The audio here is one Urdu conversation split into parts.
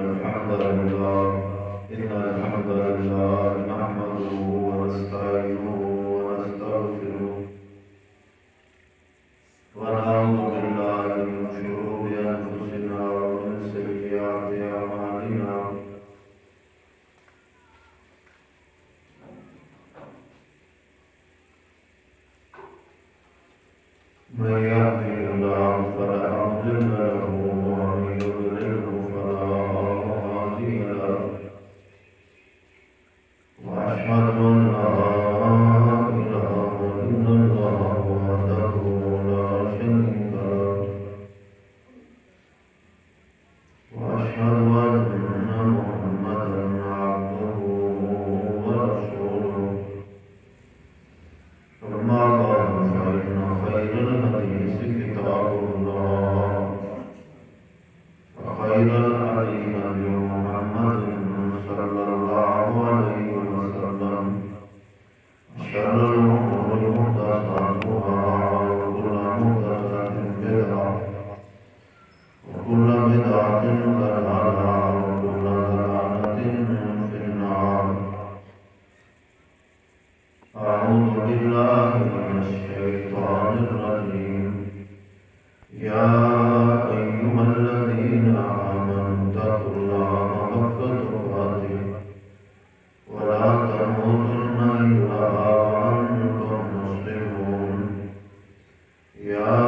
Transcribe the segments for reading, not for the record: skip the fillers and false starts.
الحمد لله نحمده ونستعينه ونستغفره ونعوذ بالله من شرور أنفسنا ومن سيئات أعمالنا من يهده الله فلا مضل له ومن يضلله فلا هادي له وأشهد أن لا إله إلا الله وحده لا شريك له وأشهد أن محمدا عبده ورسوله أما بعد فإن خير الحديث كتاب الله وخير الهدي هدي محمد صلى الله عليه وسلم وشر الأمور محدثاتها وكل محدثة بدعة وكل بدعة ضلالة وكل ضلالة في النار. أعوذ بالله من الشيطان الرجيم. يا أيها الذين آمنوا اتقوا الله حق تقاته ولا تموتن إلا وأنتم مسلمون. يا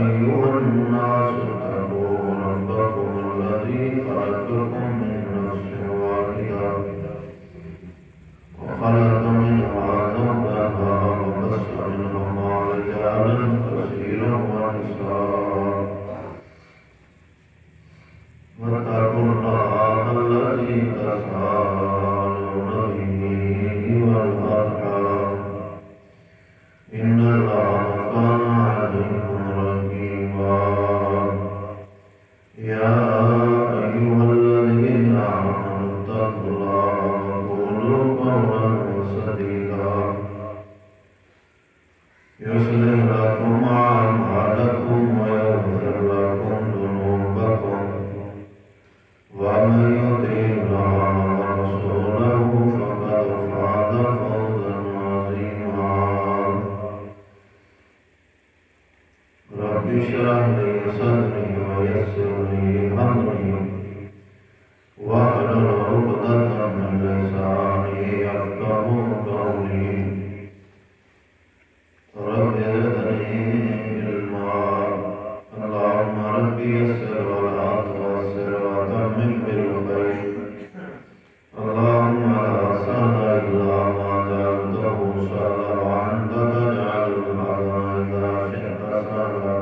أيها الناس اتقوا ربكم الذي خلقكم من نفس واحدة وخلق منها زوجها وبث منهما رجالا كثيرا ونساء واتقوا الله الذي تساءلون به والأرحام إن الله كان عليكم رقيبا. يا أيها الذين آمنوا اتقوا الله وقولوا قولا سديدا يصلح لكم أعمالكم ويغفر لكم ذنوبكم ومن يطع الله ورسوله فقد فاز فوزا عظيما. رب اشرح لي صدري ويسر لي أمري واحلل عقدة من لساني يفقهوا قولي. رب زدني علما. اللهم رب يسر ولا تعسر وتمم بالخير. اللهم لا سهل إلا ما جعلته سهلا وأنت تجعل الحزن إذا شئت سهلا.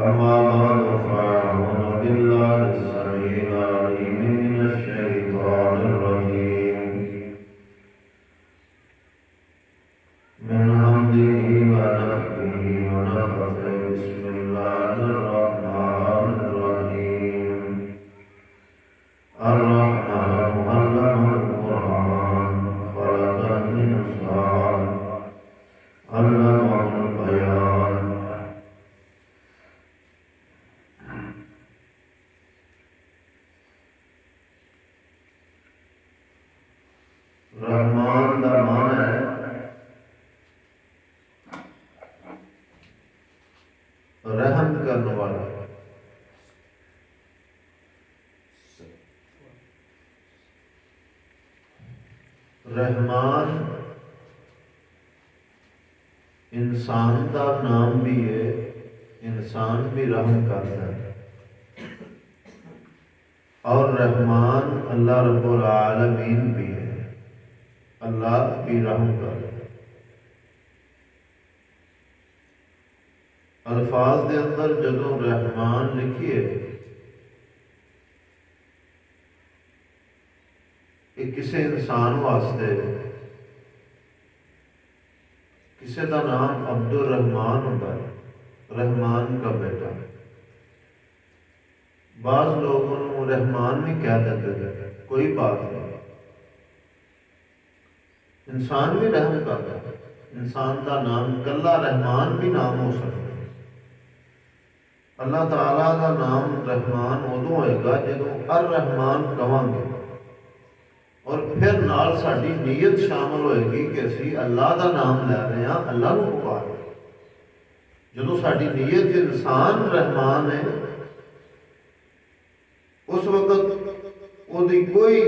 أما بعد فأعوذ بالله السميع العليم من الشيطان الرجيم من همزه ونفخه ونفثه. بسم الله الرحمن الرحيم. الرحمن علم القرآن خلق الإنسان علمه البيان. رحمان دا معنی ہے رحم کرنے والا. رحمان انسان کا نام بھی ہے. انسان بھی رحم کرتا ہے اور رحمان اللہ رب العالمین بھی ہے. اللہ بھی رحم کرتا ہے. الفاظ دے اندر جدوں رحمان لکھیے کہ کسی انسان واسطے کسی کا نام عبد الرحمان ہوتا ہے، رحمان کا بیٹا. بعض لوگ انہوں رحمان بھی کہہ دیتے تھے، کوئی بات نہیں. انسان بھی رحم کرتا ہے. انسان کا نام کلا رحمان بھی نام ہو سکتا ہے. اللہ تعالیٰ کا نام رحمان ادو ہوئے گا جدوں الرحمان کہاں گے، اور پھر نال ساری نیت شامل ہوئے گی کہ اسی اللہ کا نام لے رہے ہیں، اللہ کو پکار رہے ہیں۔ جدوں ساری نیت انسان رحمان ہے، اس وقت وہ کوئی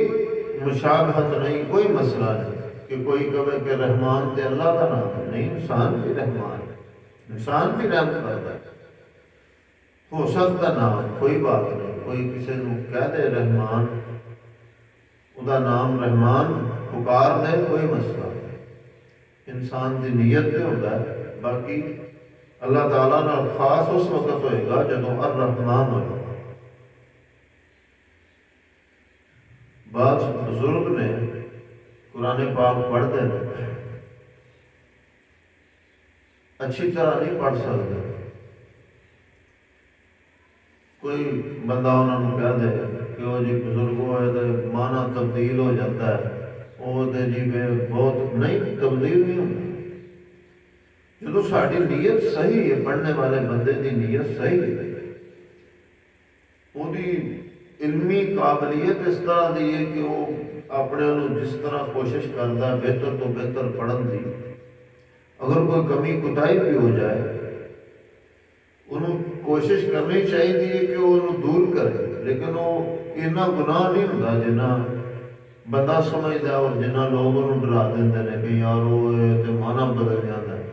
مشابہت نہیں، کوئی مسئلہ نہیں کہ کوئی کہے کہ رحمان تے اللہ کا نام ہے، نہیں، انسان بھی رحمان ہے، انسان بھی رحم کرتا ہے، ہو سکتا نام، کوئی بات نہیں، کوئی کسی کو کہہ دے رحمان، وہ نام رحمان پکار دے، کوئی مسئلہ نہیں، انسان کی نیت پہ ہوتا ہے۔ باقی اللہ تعالیٰ نے خاص اس وقت ہوئے گا جدوں الرحمان ہوئے گا۔ بعض بزرگ نے قرآن پاک پڑھتے ہیں، اچھی طرح نہیں پڑھ سکتے، کوئی بندہ انہوں نے کہہ دے کہ وہ جی بزرگ ہوئے تو معنی تبدیل ہو جاتا ہے، وہ تو جی بہت نہیں، تبدیل نہیں ہوتا۔ جدو ساری نیت صحیح ہے، پڑھنے والے بندے کی نیت صحیح ہے، وہ علمی قابلیت اس طرح دی ہے کہ وہ اپنے جس طرح کوشش کرتا ہے بہتر تو بہتر پڑھن دی، اگر کوئی کمی کوتاہی بھی ہو جائے انہوں کوشش کرنی چاہیے کہ وہ انہوں دور کرے، لیکن وہ اتنا گناہ نہیں ہوتا جنا بندہ سمجھتا اور جنا لوگ انہوں ڈرا دیتے ہیں کہ یار وہ تو مانا بدل جاتا ہے،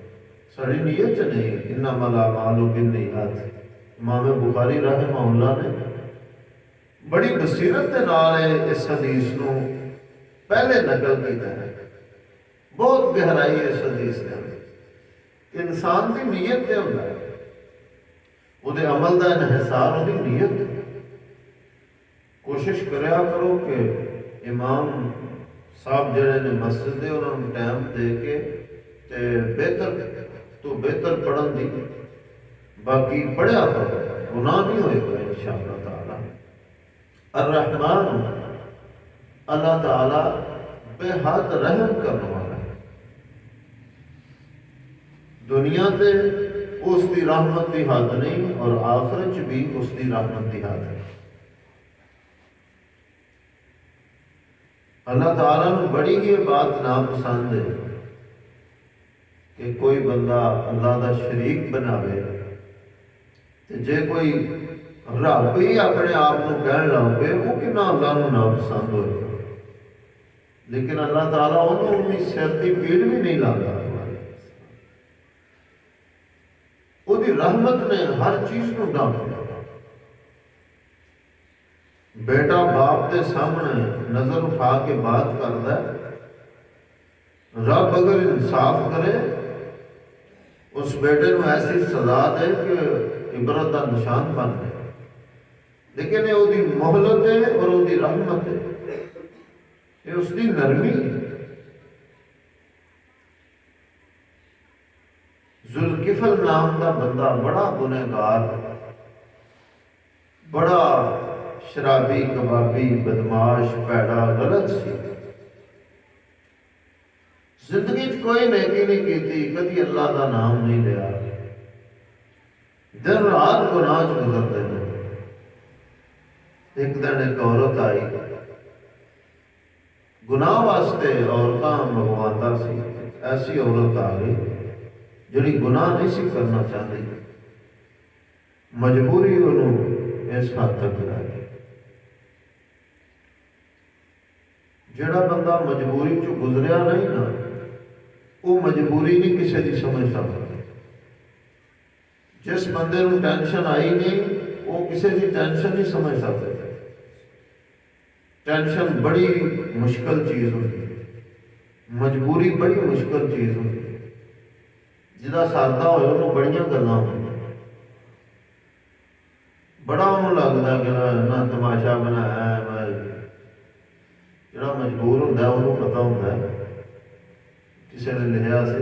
ساری نیت چ نہیں، انما الاعمال بالنیات۔ امام بخاری رحمہ اللہ نے بڑی بصیرت کے نال اس حدیث نو پہلے نقل کیتا ہے، بہت گہرائی ہے اس حدیث کے اندر کہ انسان کی نیت تے ہوتا ہے، وہ عمل کا انحصار وہ نیت۔ کوشش کریا کرو کہ امام صاحب جڑے نے مسجد دے انہوں نے ٹائم دے کے تے بہتر تو بہتر پڑھن دی، باقی پڑھیا کرو، گناہ نہیں ہوئے گا انشاءاللہ تعالی۔ الرحمن اللہ تعالی بے حد رحم کرنے والا ہے، دنیا تے اس کی رحمت کی حد نہیں اور آخرت بھی اس کی رحمت کی حد ہے۔ اللہ تعالیٰ نے بڑی ہی بات ناپسند ہے کہ کوئی بندہ اللہ کا شریک بناوے، جے کوئی رب ہی اپنے آپ کو کہن لگ پے وہ کنا اللہ کو ناپسند ہوئے، لیکن اللہ تعالیٰ انہوں اپنی سر کی پیڑ بھی نہیں لاتا، وہ رحمت نے ہر چیز کو ڈھانپ لیا۔ بیٹا باپ کے سامنے نظر اٹھا کے بات کرتا ہے، رب اگر انصاف کرے اس بیٹے کو ایسی سزا دے کہ عبرت کا نشان بن جائے، لیکن یہ وہی مہلت ہے اور وہی رحمت ہے، یہ اس کی نرمی ہے۔ ذوالکفل نام کا بندہ بڑا گنہگار، بڑا شرابی کبابی بدماش پیڑا غلط سی، زندگی کوئی نیکی نہیں کی، کبھی اللہ کا نام نہیں لیا، دن رات گناہ گزرتے ہیں۔ ایک دن ایک عورت آئی، گناہ واسطے عورتاں منگواتا سی، ایسی عورت آ گئی جڑی گناہ نہیں سی کرنا چاہتی، مجبوری انہوں اس حد تک لائی۔ جڑا بندہ مجبوری چو گزریا نہیں نا، وہ مجبوری نہیں کسی کی سمجھ سکتا۔ جس بندے کو ٹینشن آئی نہیں وہ کسی کی ٹینشن نہیں سمجھ سکتے۔ ٹینشن بڑی مشکل چیز ہوتی ہے، مجبوری بڑی مشکل چیز ہوتی ہے، جہاں سادہ ہوئے انہوں بڑیاں گلاں ہوئی، بڑا انہوں لگتا ہے کہ نہ تماشا بنایا ہے، جڑا مجبور ہوتا ہے انہوں پتہ ہوتا ہے کسی نے لکھا سے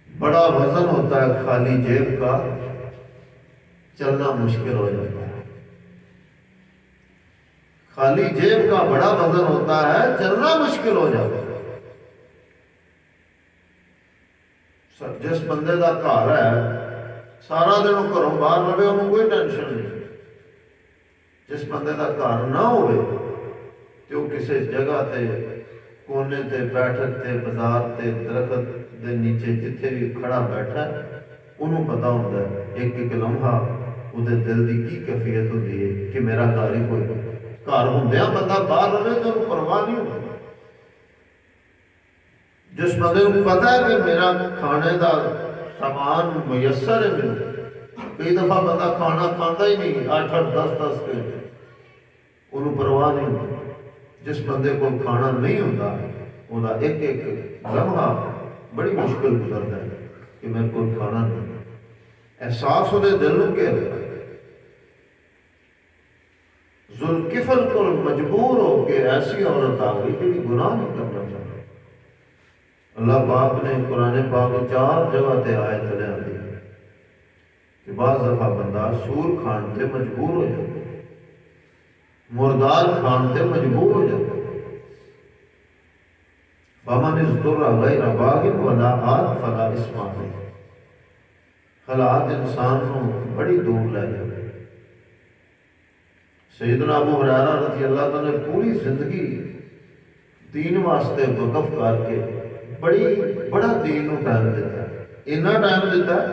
بڑا وزن ہوتا ہے خالی جیب کا، چلنا مشکل ہو جاتا ہے۔ خالی جیب کا بڑا وزن ہوتا ہے، چلنا مشکل ہو جاتا ہے۔ جس بندے کا گھر ہے ਸਾਰਾ ਦਿਨ ਉਹ ਘਰੋਂ ਬਾਹਰ ਰਹੇ, ਉਹਨੂੰ ਕੋਈ ਟੈਨਸ਼ਨ ਨਹੀਂ। ਜਿਸ ਬੰਦੇ ਦਾ ਘਰ ਨਾ ਹੋਵੇ ਤੇ ਉਹ ਕਿਸੇ ਜਗ੍ਹਾ ਤੇ ਕੋਨੇ ਤੇ ਬੈਠਕ ਤੇ ਬਾਜ਼ਾਰ ਤੇ ਦਰਖਤ ਦੇ ਨੀਚੇ ਜਿੱਥੇ ਵੀ ਖੜਾ ਬੈਠਾ, ਉਹਨੂੰ ਪਤਾ ਹੁੰਦਾ ਹੈ ਇੱਕ ਇੱਕ ਲਮਹਾ ਉਹਦੇ ਦਿਲ ਦੀ ਕੀ ਕੈਫੀਅਤ ਹੁੰਦੀ ਹੈ ਕਿ ਮੇਰਾ ਘਰ ਹੀ ਕੋਈ। ਘਰ ਹੁੰਦਿਆਂ ਬੰਦਾ ਬਾਹਰ ਰਹੇ ਤਾਂ ਉਹਨੂੰ ਪਰਵਾਹ ਨਹੀਂ ਹੁੰਦੀ। ਜਿਸ ਬੰਦੇ ਨੂੰ ਪਤਾ ਹੈ ਕਿ ਮੇਰਾ ਖਾਣੇ ਦਾ سامان میسر ہے ملے، کئی دفعہ بندہ کھانا کھاتا ہی نہیں 8-8 10-10 گھنٹے، انہوں پرواہ نہیں ہوتی۔ جس بندے کو کھانا نہیں ہوتا وہ ایک ایک لمحہ بڑی مشکل گزرتا ہے کہ میرے کو کھانا نہیں، احساس ہوتے دل کو کیا ہوتا ہے۔ ذوالکفل کو مجبور ہو کہ ایسی عورت آ گئی کہ گناہ نہیں کرنا چاہتا۔ اللہ پاک نے قرآن پاک 4 جگہ تے آیت لے آئی کہ بعض دفعہ بندہ سور کھان تے مجبور ہو جاتا، مردار کھان تے مجبور ہو جاتا۔ فَمَنِ اضْطُرَّ غَيْرَ بَاغٍ وَلَا عَادٍ فَلَا إِثْمَ عَلَيْهِ۔ حالات انسان کو بڑی دور لے جاتے۔ سیدنا ابو ہریرہ رضی اللہ عنہ نے پوری زندگی دین واسطے وقف کر کے بڑا دین نو ٹائم دیتا ہے، اتنا ٹائم دیتا ہے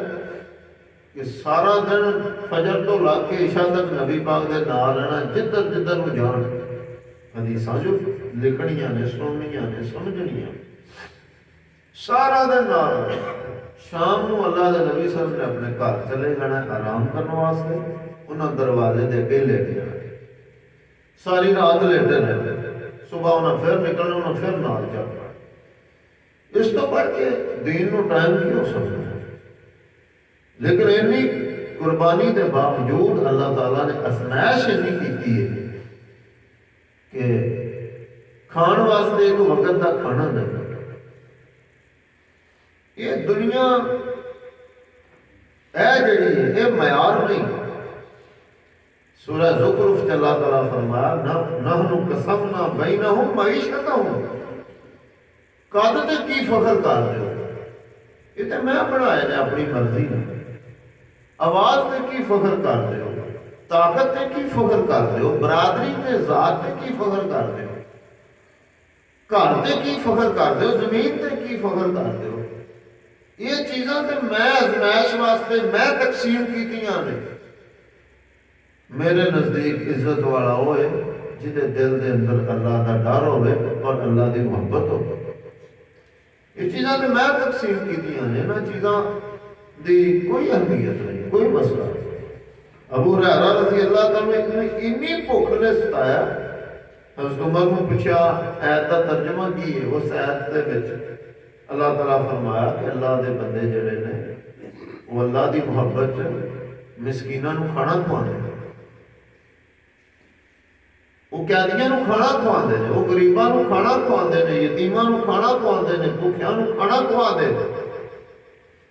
کہ سارا دن فجر تو لا کے عشاء تک نبی پاک دے نال رہنا، جدھر جدھر وہ جان حدیثاں جو لکھنیاں نے، سننیاں نے، سمجھنیاں، سارا دن نال رہنا۔ شام نو اللہ دے نبی صلی اللہ علیہ وسلم نے اپنے گھر چلے جانا آرام کرنے واسطے، انہاں دروازے دے اگے لیٹ جانا، ساری رات لیٹے رہتے، صبح انہاں پھر نکلنا، انہاں پھر نال چلنا۔ اس تو بڑھ کے دین نو ٹائم نہیں ہو سکتا، لیکن اینی قربانی کے باوجود اللہ تعالیٰ نے ازمائش اینی کی ہے کہ کھان واسطے ایک وقت کا کھانا نہیں۔ یہ دنیا اے جڑی ہے یہ معیار نہیں۔ سورہ زخرف سے اللہ تعالیٰ فرمایا نحن قسمنا بینہم معیشتہم، قادت کی فخر کر رہے ہو، یہ تو میں بنایا نے اپنی مرضی نے۔ آواز تے کی فخر کر رہے ہو، طاقت تے کی فخر کر رہے ہو، برادری تے ذات تے کی فخر کر رہے ہو، گھر تے کی فخر کر رہے ہو، زمین تے کی فخر کر رہے ہو۔ یہ چیزاں تے میں ازمائش واسطے میں تقسیم کیتیاں نے۔ میرے نزدیک عزت والا ہوئے جہدے دل دے اندر اللہ دا ڈر ہوئے اور اللہ دی محبت ہو۔ یہ چیزاں تے میں تقسیم کیتیاں نے، انہاں چیزاں دی کوئی اہمیت نہیں، کوئی مسئلہ نہیں۔ ابو ہریرہ رضی اللہ تعالیٰ نے اتنی بھوک نے ستایا، حضرت عمر کو پوچھا ایت کا ترجمہ کی ہے؟ اس ایت دے وچ اللہ تعالیٰ فرمایا کہ اللہ دے بندے جڑے نے وہ اللہ دی محبت مسکیناں نو کھانا کھواندے نے، وہ قیدیاں نو کھانا کھواندے نے، وہ غریباں نو کھانا کھواندے نے، یتیماں نو کھانا کھواندے نے، بھوکیاں نو کھانا کھواندے نے۔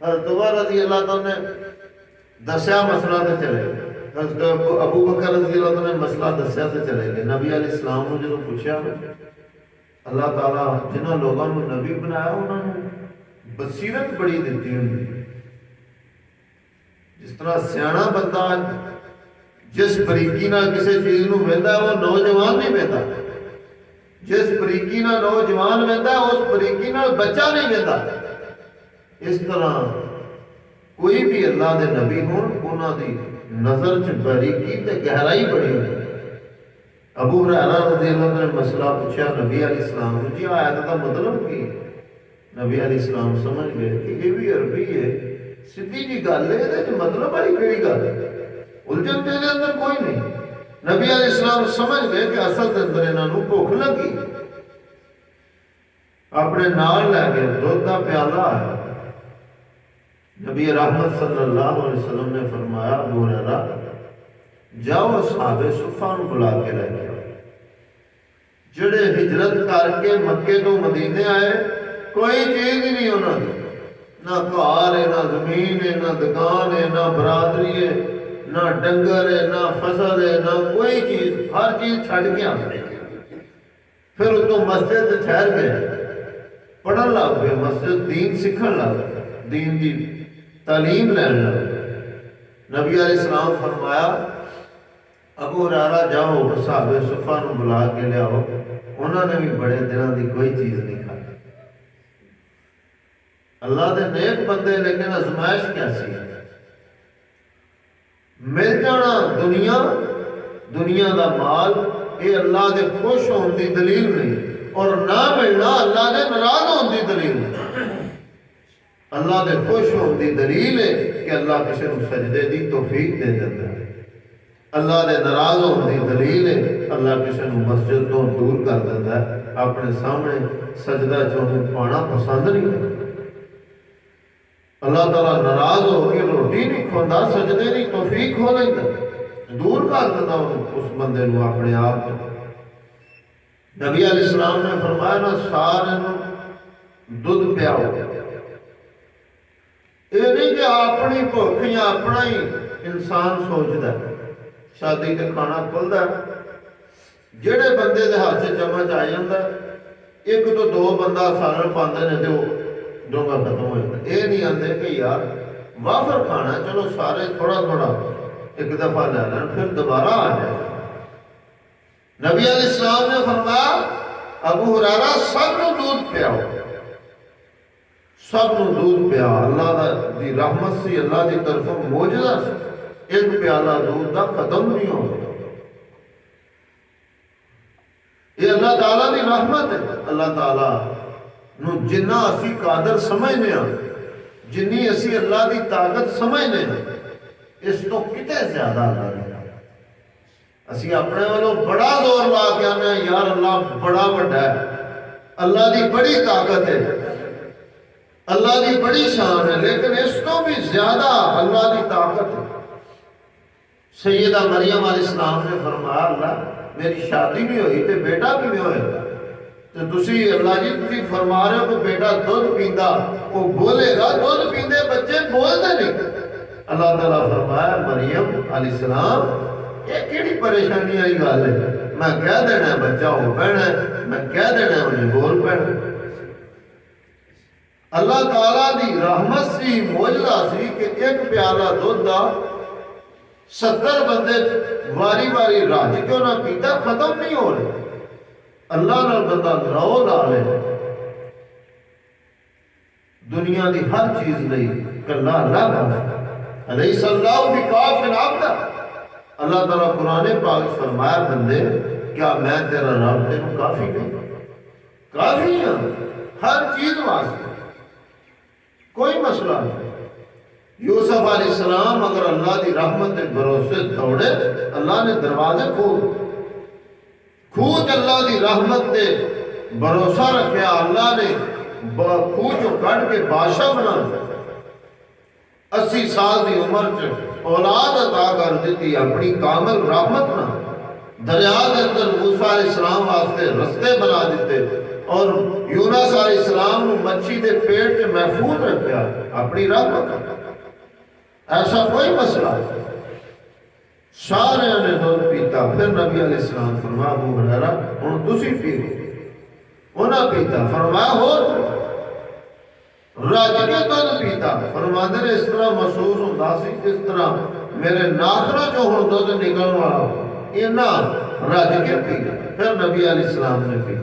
حضرت عمر رضی اللہ تعالیٰ نے دسیا مسئلہ تے چلے گئے، حضرت ابو بکر رضی اللہ تعالیٰ نے مسئلہ دسیا تے چلے گئے۔ نبی علیہ السلام نے جدوں پوچھا اللہ تعالیٰ جنہاں لوگوں نے نبی بنایا انہوں نے بصیرت بڑی دیتی ہوئی، جس طرح سیاح بندہ جس بریکی نہ کسی چیز نو ویندا ہے وہ نوجوان نہیں ویندا، جس بریکی نہ نوجوان ویندا ہے اس بریکی نہ بچہ نہیں ویندا۔ اس طرح کوئی بھی اللہ دے نبی ہون انہاں دی نظر چ باریکی تے گہرائی بڑی ہوئی۔ ابو ہریرہ رضی اللہ عنہ نے مسئلہ پوچھا نبی علیہ السلام نے، جی آیت کا مطلب کی؟ نبی علیہ السلام سمجھ گئے کہ یہ بھی عربی ہے، سیدھی جی گل ہے، یہ مطلب والی کیڑی گل ہے، الجھن دے اندر کوئی نہیں۔ نبی علیہ السلام سمجھ گئے کہ اصل دے اندر انہاں نوں بھوک لگی۔ اپنے نال لے کے دودھ دا پیالہ آیا، نبی رحمت صلی اللہ علیہ وسلم نے فرمایا ابو ہریرہ جاؤ اصحاب صفہ نوں بلا کے لے کے آؤ، جڑے ہجرت کر کے مکے تو مدینے آئے، کوئی چیز ہی نہیں انہاں دی، نہ گھر ہے، نہ زمین ہے، نہ دکان ہے، نہ برادری ہے، نہ ڈنگر ہے، نہ فصل ہے، نہ کوئی چیز، ہر چیز چھڈ کے آتے۔ پھر اتوں مسجد ٹھہر گئے، پڑھن لگ گئے، مسجد دین سیکھن لگ گئے، دین دی تعلیم لین لگ گئے۔ نبی علیہ السلام فرمایا ابو ہریرہ جاؤ اصحاب صفہ نو بلا کے لیاؤ، انہوں نے بھی بڑے دنوں کی کوئی چیز نہیں کھائی۔ اللہ دے نیک بندے، لیکن ازمائش کیسی ہے؟ مل جانا دنیا دا مال، یہ اللہ دے خوش ہونے کی دلیل نہیں، اور نہ ملنا اللہ دے ناراض ہونے کی دلیل نہیں۔ اللہ دے خوش ہونے کی دلیل ہے کہ اللہ کسی کو سجدے دی توفیق دے دیتا ہے، اللہ دے ناراض ہونے کی دلیل ہے اللہ کسی کو مسجد تو دور کر دیتا ہے، اپنے سامنے سجدہ چاہنے پانا پسند نہیں کرتا۔ اللہ تعالیٰ ناراض ہو کے روٹی نہیں کھوندا، سجدے نہیں توفیق ہو لیتا، دور کر دیتا اس بندے نو اپنے آپ کو۔ نبی علیہ السلام نے فرمایا نا سارے دودھ پیاؤ، یہ نہیں کہ اپنی بھوک یا اپنا ہی انسان سوچتا ہے۔ شادی تے کھانا کھلتا ہے، جہے بندے دے ہاتھ سے چمچ آ جاتا ہے، ایک تو دو بندہ سالن پاندے نے تو ڈونگا ختم ہو جاتا ہے۔ یہ نہیں آتے کہ یار وافر کھانا، چلو سارے تھوڑا تھوڑا ایک دفعہ لے لیں پھر دوبارہ آ جائے۔ نبی علیہ السلام نے فرمایا ابو ہریرہ سب نو دودھ پیاؤ، سب نو دودھ پیا۔ اللہ دی رحمت سی، اللہ دی طرفوں معجزہ سی، ایک پیالہ دودھ دا ختم نہیں ہو۔ یہ اللہ تعالیٰ دی رحمت ہے۔ اللہ تعالیٰ نو جنہ اسی قادر سمجھنے ہیں، جنی اسی اللہ دی طاقت سمجھنے ہیں، اس تو کتے زیادہ اللہ دی طاقت۔ اسی اپنے والوں بڑا زور لا کے آنے ہیں یار اللہ بڑا بڑا ہے، اللہ دی بڑی طاقت ہے، اللہ دی بڑی شان ہے، لیکن اس تو بھی زیادہ اللہ دی طاقت ہے۔ سیدہ مریم علیہ السلام نے فرمایا اللہ میری شادی بھی ہوئی تے بیٹا بھی نہیں ہوئے گا، تو تسی اللہ جی تسی فرما رہے ہو کہ بیٹا دودھ پیندا وہ بولے گا، دودھ پیندے بچے بولتے نہیں۔ اللہ تعالیٰ فرمایا مریم علیہ السلام یہ کیڑی پریشانی آئی گل ہے، میں کہہ دینا بچہ ہو پینا ہے، میں کہہ دینا انہیں بول پینا۔ اللہ تعالیٰ دی رحمت سی، معجزہ سی کہ ایک پیالہ دودھ دا 70 بندے واری واری راج کیوں نہ پیتا ختم نہیں ہو رہے۔ اللہ نال بندہ رو لا لے، دنیا دی ہر چیز لئی کلا اللہ کا الیس اللہ بکاف عبدہ۔ اللہ تعالیٰ قرآن پاک فرمایا بندے کیا میں تیرا رب تینوں کافی نہیں؟ کافی ہوں ہر چیز واسطے، کوئی مسئلہ نہیں۔ یوسف علیہ السلام اگر اللہ دی رحمت کے بھروسے دوڑے، اللہ نے دروازے کھوج اللہ دی رحمت تے بھروسہ رکھیا، اللہ نے کھوجوں کٹ کے بادشاہ بنا 80 سال دی عمر چ اولاد عطا کر دیتی اپنی کامل رحمت نہ۔ دریا کے اندر موسیٰ علیہ السلام واسطے رستے بنا دیتے، اور یونس علیہ السلام مچھی دے پیٹ چ محفوظ رکھیا اپنی رحمت۔ ایسا کوئی مسئلہ نہیں۔ سارے نے دودھ پیتا، پھر نبی علیہ السلام فرمایا ابو ہریرہ ہن تسی پیو، انہاں پیتا، فرمایا ہو رج کے دودھ پیتا۔ فرماتے نے اس طرح محسوس ہوندا سی جس طرح میرے ناخنوں چوں ہن دودھ نکلن والا، انہاں رج کے پی۔ پھر نبی علیہ السلام نے پی۔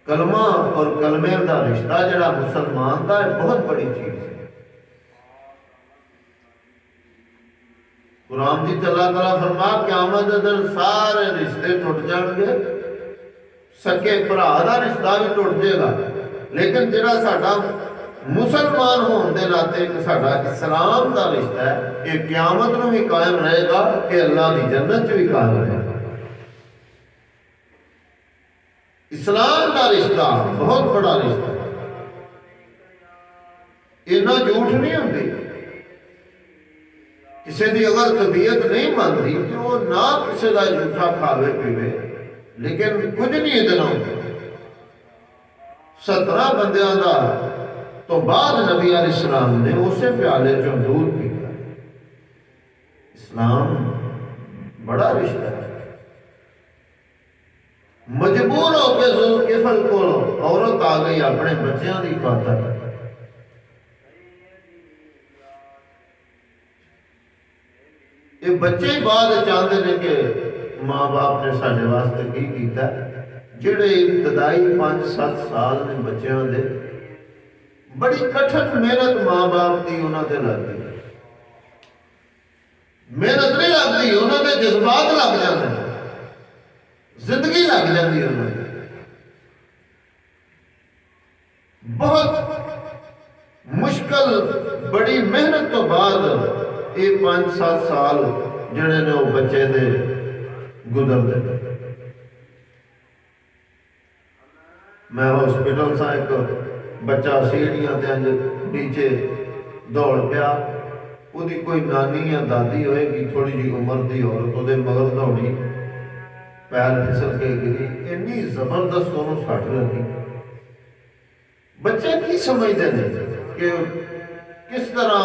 کلمہ اور کلمے دا رشتہ جڑا مسلمان دا ہے بہت بڑی چیز ہے۔ قرآن جی اللہ تعالیٰ فرمایا قیامت دے دن سارے رشتے ٹوٹ جان گے، سکے بھرا دا رشتہ بھی ٹوٹ جائے گا، لیکن جڑا ساڈا مسلمان ہون دے ناطے کہ ساڈا اسلام دا رشتہ ہے یہ قیامت نو بھی قائم رہے گا، کہ اللہ دی جنت بھی قائم رہے گا۔ اسلام کا رشتہ بہت بڑا رشتہ ہے، اتنا جھوٹ نہیں ہوتی۔ کسی دی اگر طبیعت نہیں مانتی کہ وہ نہ کسی کا جھوٹا کھاوے پیوے، لیکن کچھ نہیں اتنا 17 بندیاں دا تو بعد نبی علیہ السلام نے اسے پیالے چوں دودھ پیتا۔ اسلام بڑا رشتہ ہے۔ مجبور ہو کے ذوالکفل کو عورت آ گئی اپنے بچیاں دی خاطر، یہ بچے ہی بعد چاہتے ہیں کہ ماں باپ نے سارے واسطے کی کیتا ہے۔ جڑے ابتدائی 5-7 سال نے بچیاں دے بڑی کٹھن محنت ماں باپ کی انہوں نے لگتی، محنت نہیں لگتی، انہوں نے جذبات لگ جاتے ہیں، زندگی لگ جاتی ہے انہوں نے۔ بہت مشکل بڑی محنت تو بعد یہ 5-7 سال جڑے نے وہ بچے دے گزرتے۔ میں ہاسپٹل سا ایک بچہ سیڑھیاں تے نیچے دوڑ پیا، وہ کوئی نانی یا دادی ہوئے گی تھوڑی جی عمر دی عورت وہ مگر دوڑی، پیر پھسل کے گری، اتنی زبردست انہوں سٹ لگی۔ بچے کی سمجھتے ہیں کہ کس طرح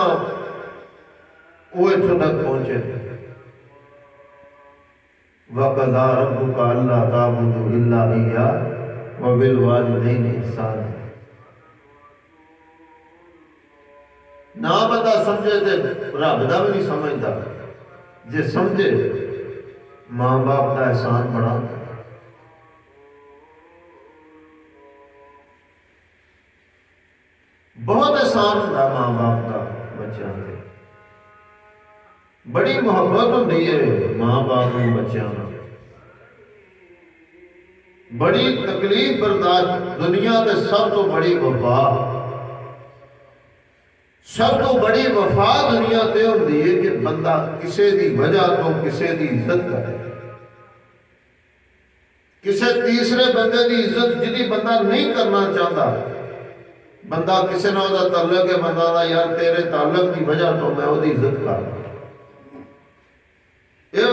وہ اتوں تک پہنچے۔ وَقَضَىٰ رَبُّكَ أَلَّا تَعْبُدُوا إِلَّا إِيَّاهُ وَبِالْوَالِدَيْنِ إِحْسَانًا۔ نہ بندہ سمجھے تو رب دا بھی نہیں سمجھتا، جے سمجھے ماں باپ کا احسان بڑا۔ بہت احسان ہوتا ماں باپ کا بچوں سے، بڑی محبت ہوتی ہے ماں باپ کو بچوں کا، بڑی تکلیف برداشت۔ دنیا کے سب تو بڑی وفا، سب تو بڑی وفا دنیا تے ہوتی ہے کہ بندہ کسی دی وجہ تو کسی دی عزت کرے، کسی تیسرے بندے دی عزت جنی بندہ نہیں کرنا چاہتا، بندہ کسی نہ وہ تعلق ہے، بندہ دا یار تیرے تعلق کی وجہ تو میں وہ عزت کر۔ یہ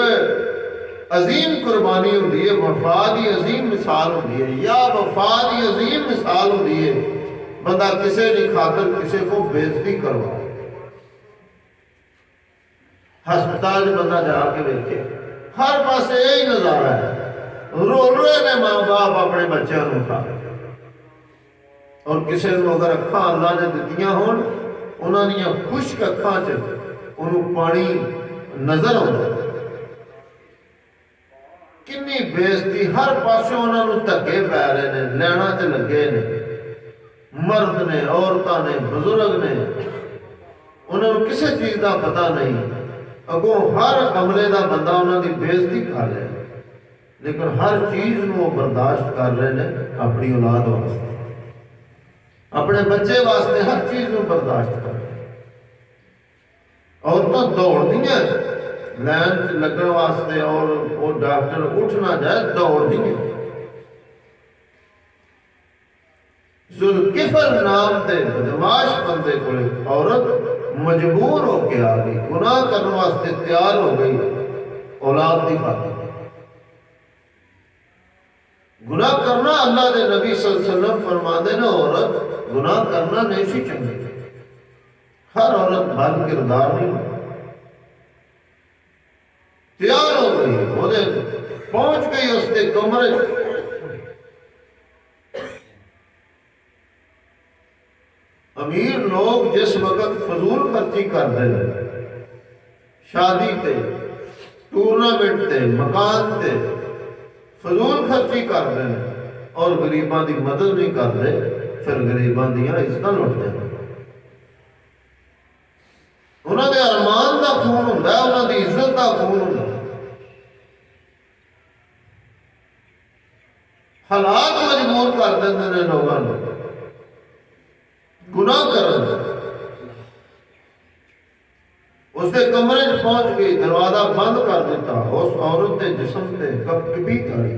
عظیم قربانی ہوتی ہے، وفا دی عظیم مثال ہوتی ہے، یا وفا دی عظیم مثال ہوتی ہے بندہ کسی کی خاطر کسی کو بےزتی کروا۔ ہسپتال بندہ جا کے دیکھے ہر پاس یہی نظارہ ہے، رو رہے نے ماں باپ اپنے بچوں کو اٹھا، اور کسی کو اگر اکھاں اللہ نے دتیاں ہون انہوں نے خشک اکھاں چ انہوں پانی نظر آتا، کنی بےزتی ہر پاسوں انہوں نے دھکے پی رہے ہیں، لینا تے لگے نے، مرد نے، عورتاں نے، بزرگ نے، انہوں نے کسی چیز کا پتہ نہیں، اگوں ہر عملے دا بندہ انہوں کی بےزتی کر رہے ہیں، لیکن ہر چیز وہ برداشت کر رہے ہیں اپنی اولاد واسطے، اپنے بچے واسطے ہر چیز کو برداشت کر رہے ہیں۔ عورتیں دوڑ دیا لائن لگن واسطے، اور وہ ڈاکٹر اٹھ نہ جائے دوڑ دیا۔ ذوالکفل نام دے بدماش بندے کو عورت مجبور ہو کے آ گئی، گناہ کرنے واسطے تیار ہو گئی اولاد دی خاطر۔ گناہ کرنا اللہ دے نبی صلی اللہ علیہ وسلم فرماندے نے عورت گناہ کرنا نہیں سی چنگی، ہر عورت بد کردار نہیں ہوتی۔ تیار ہو گئی، وہ پہنچ گئی اس کے کمرے، امیر لوگ جس وقت فضول خرچی کرتے ہیں شادی تے، ٹورنامنٹ تے، مکان تے، فضول خرچی کرتے ہیں اور غریباں دی مدد نہیں کرتے، پھر غریباں دیاں عزتاں لٹتے ہیں۔ انہوں دے ارمان دا خون ہوتا ہے، انہوں دی عزت دا خون ہوتا ہے۔ حالات مجبور کر دیتے ہیں لوگوں نے گناہ کرنے۔ اس کے کمرے میں پہنچ گئی، دروازہ بند کر دیتا، اس عورت کے جسم سے کبھی کری۔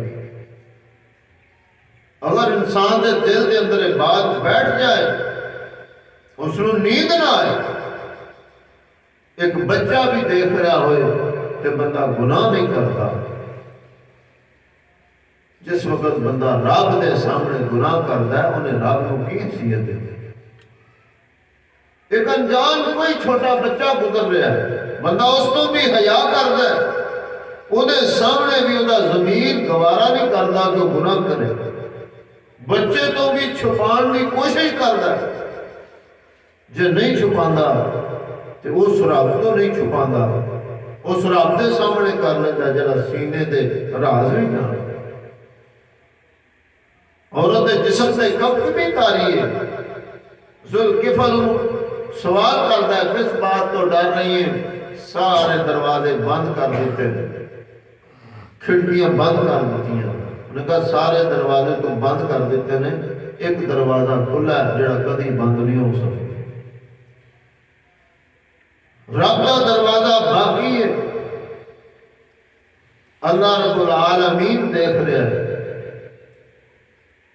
اگر انسان کے دل کے اندر ایک بات بیٹھ جائے، اس کو نیند نہ آئے، ایک بچہ بھی دیکھ رہا ہوئے کہ بندہ گناہ نہیں کرتا، جس وقت بندہ رب کے سامنے گناہ کرتا ہے انہیں رب کو کی حیثیت دیتی۔ ایک انجان کوئی چھوٹا بچہ گزر رہا ہے، بندہ اس کو بھی حیا کرتا ہے، وہ سامنے بھی وہ ضمیر گوارا نہیں کرتا کہ وہ گناہ کرے، بچے تو بھی چھپان کی کوشش کرتا ہے، جو نہیں چھپاندہ تو اس رب تو نہیں چھپاندہ، اس رب کے سامنے کر لیتا جڑا سینے دے راز بھی جان۔ عورت جسم سے کبھی بھی تاری ہے، ذوالکفل سوال کرتا ہے کس بات تو ڈر رہی ہے؟ سارے دروازے بند کر دیتے ہیں، کھڑکیاں بند کر دیتی ہیں۔ انہوں نے کہا سارے دروازے تو بند کر دیتے ہیں، ایک دروازہ کھلا ہے جڑا کدی بند نہیں ہو سکتا۔ رب کا دروازہ باقی ہے، اللہ رب العالمین دیکھ رہے ہیں،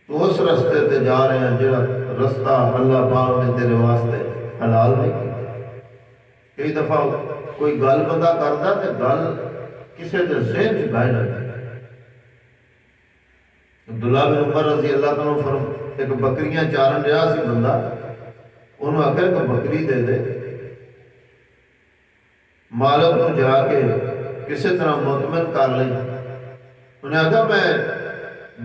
تو اس رستے تے جا رہے ہیں جڑا رستہ اللہ پاک نے تیرے واسطے حلال نہیں کیا۔ کئی دفعہ کوئی گل بندہ کرتا تے گل کسی دے ذہن چ بہ جاتی۔ عبداللہ بن عمر رضی اللہ تعالیٰ فرم ایک بکریاں چارن رہا سی بندہ، انہوں نے آخر کہ بکری دے دے، مالک کو جا کے کسی طرح مطمئن کر لیں۔ انہیں آخا میں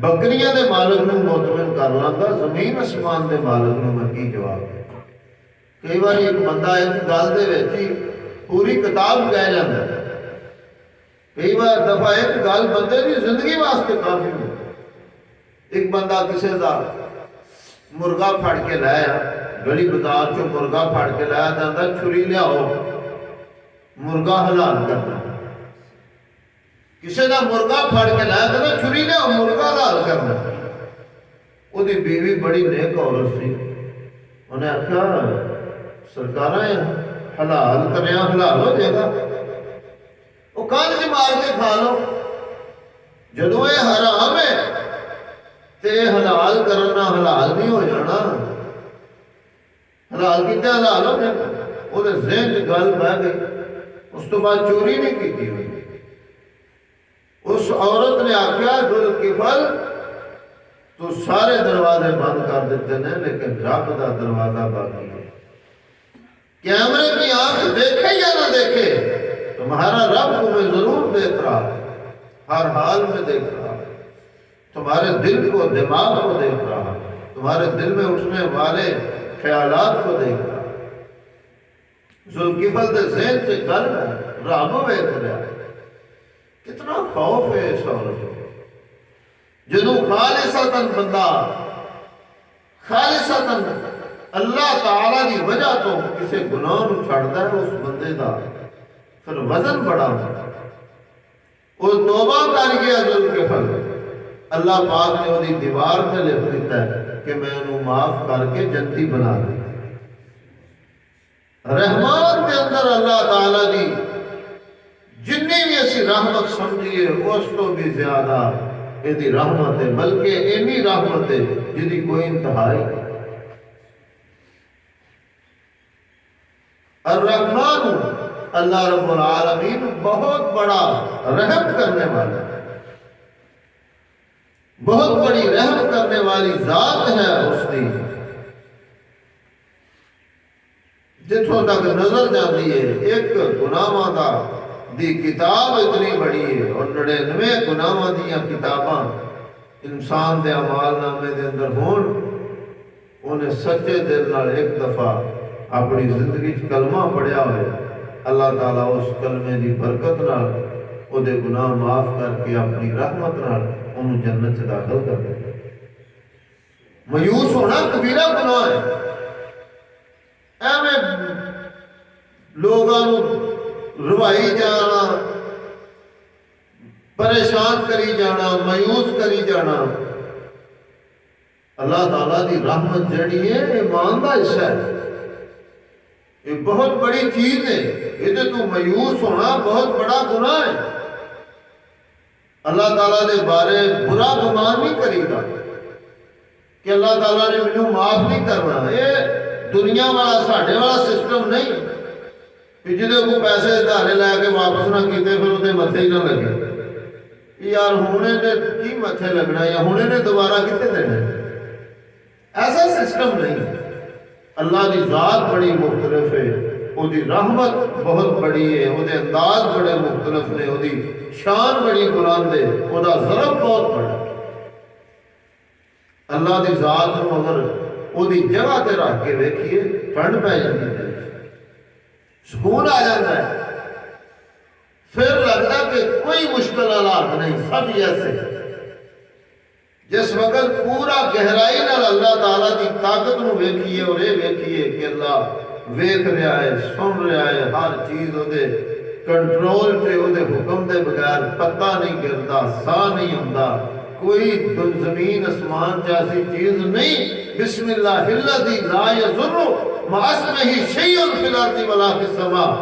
بکریاں دے مالک نے مطمئن کر لانگا، زمین اسمان دے مالک نے میں کی جواب۔ کئی بار ایک بندہ ایک گل دے ویچی پوری کتاب کہہ جاتا ہے، کئی بار دفعہ ایک گل بندے دی زندگی واسطے کافی ہو۔ ایک بندہ کسی دا مرغا پھڑ کے لایا، گلی بازار چو مرغا پھڑ کے لایا، جاندہ چھری لیاؤ مرغا حلال کرنا۔ کسی دا مرغا پھڑ کے لایا، جاندہ چھری لیاؤ مرغا حلال کرنا۔ وہ دی بیوی بڑی نیک عورت سی، انہیں آکھا سرکارہ حلال کرنے حلال ہو جائے گا، وہ کان سے مار کے کھا لو، جدو یہ حرام ہے تے حلال کرنا حلال نہیں ہو جانا، حلال کیتے حلال ہو جائے گا۔ وہ دے ذہن سے گل بہ گئی، اس تو بعد چوری نہیں کی تھی۔ اس عورت نے آکھیا ذوالکفل تو سارے دروازے بند کر دیتے ہیں لیکن رب دا دروازہ باقی ہے۔ کیمرے کی آنکھ دیکھے یا نہ دیکھے تمہارا رب تمہیں ضرور دیکھ رہا ہے، ہر حال میں دیکھ رہا ہے، تمہارے دل کو دماغ کو دیکھ رہا ہے، تمہارے دل میں اٹھنے والے خیالات کو دیکھ رہا ہے۔ ذوالکفل دے ذہن سے گل رب ویکھ رہا ہے۔ کتنا خوف ہے اس عورت کو، جدو خالصتاً بندہ خالصتاً اللہ تعالیٰ کی وجہ تو کسی گناہ نو چھڑتا ہے، اس بندے دا پھر وزن بڑا ہوتا ہے۔ وہ توبہ کر گیا ذوالکفل، اللہ پاک نے وہ دیوار پہ لکھ دیتا ہے کہ میں انہوں معاف کر کے جنتی بنا دیا۔ رحمان کے اندر اللہ تعالیٰ دی جنی بھی اسی رحمت سمجھیے اس تو بھی زیادہ یہ رحمت ہے، بلکہ اینی رحمت ہے جدی کوئی انتہائی۔ الرحمن اللہ رب العالمین بہت بڑا رحم کرنے والا ہے، بہت بڑی رحم کرنے والی ذات ہے اس کی۔ جتوں تک نظر جاتی ہے ایک گناہاں دا دی کتاب اتنی بڑی ہے، اور 99 گناہاں دیاں کتاباں انسان دے اعمال نامے دے اندر ہون، انہیں سچے دل نال ایک دفعہ اپنی زندگی کلمہ پڑھیا ہوئے، اللہ تعالیٰ اس کلمے دی برکت نال او دے گناہ معاف کر کے اپنی رحمت نال انہوں جنت سے داخل کر دے۔ مایوس ہونا کبیرہ گناہ ہے، ایویں لوگاں روائی جانا، پریشان کری جانا، مایوس کری جانا۔ اللہ تعالیٰ دی رحمت جڑی ہے ایمان دا حصہ ہے، یہ بہت بڑی چیز ہے، یہ تو مایوس ہونا بہت بڑا گناہ ہے۔ اللہ تعالیٰ نے بارے برا گمان نہیں کری گا کہ اللہ تعالیٰ نے مجھے معاف نہیں کرنا۔ یہ دنیا والا ساڑھے والا سسٹم نہیں کہ جدے کو پیسے ادھارے لے کے واپس نہ کیتے پھر انہیں متھے ہی نہ لگے، یار ہونے نے کی متھے لگنا یا ہونے نے دوبارہ کتے دینا، ایسا سسٹم نہیں۔ اللہ دی ذات بڑی مختلف ہے، وہ دی رحمت بہت بڑی ہے، وہ دے انداز بڑے مختلف نے، وہ دی شان بڑی بلند ہے، وہ دا ضرب بہت بڑا۔ اللہ دی ذات نو اگر وہ دی جگہ تے رکھ کے دیکھیے ٹھنڈ پہ جاتی ہے، سکون آ جاتا ہے، پھر لگتا کہ کوئی مشکل حالات نہیں، سب ایسے۔ جس وقت پورا گہرائی نال اللہ تعالیٰ کی طاقت نو ویکھیے اور یہ ویکھیے کہ اللہ ویکھ رہا ہے، سن رہا ہے، ہر چیز وہ کنٹرول سے، وہ حکم دے بغیر پتہ نہیں گرتا، سا نہیں ہوتا، کوئی زمین اسمان جیسی چیز نہیں۔ بسم اللہ الذی لا یضر مع اسمہ شیء فی الارض ولا فی السماء۔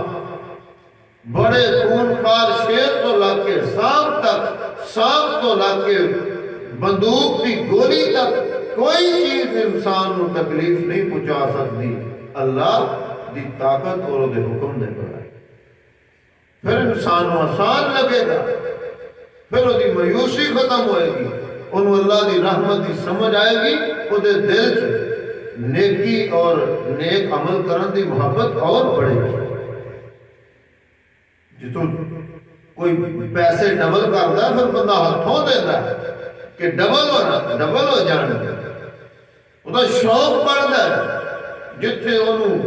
بڑے خونخوار شیر تو لگ کے سانپ تک، سانپ تو لگ کے بندوق کی گولی تک، کوئی چیز انسان کو تکلیف نہیں پہنچا سکتی اللہ دی طاقت اور دے حکم دے بغیر۔ پھر انسان کو آسان لگے گا، پھر وہ دی مایوسی ختم ہوئے گی، انہوں اللہ دی رحمت دی سمجھ آئے گی، وہ دے دل چ نیکی اور نیک عمل کرن دی محبت اور بڑھے گی۔ جتوں کوئی پیسے ڈبل کرتا ہے، پھر بندہ ہاتھوں دیتا ہے کہ ڈبل ہو جان، وہ شوق بڑھتا ہے۔ جتھے انہوں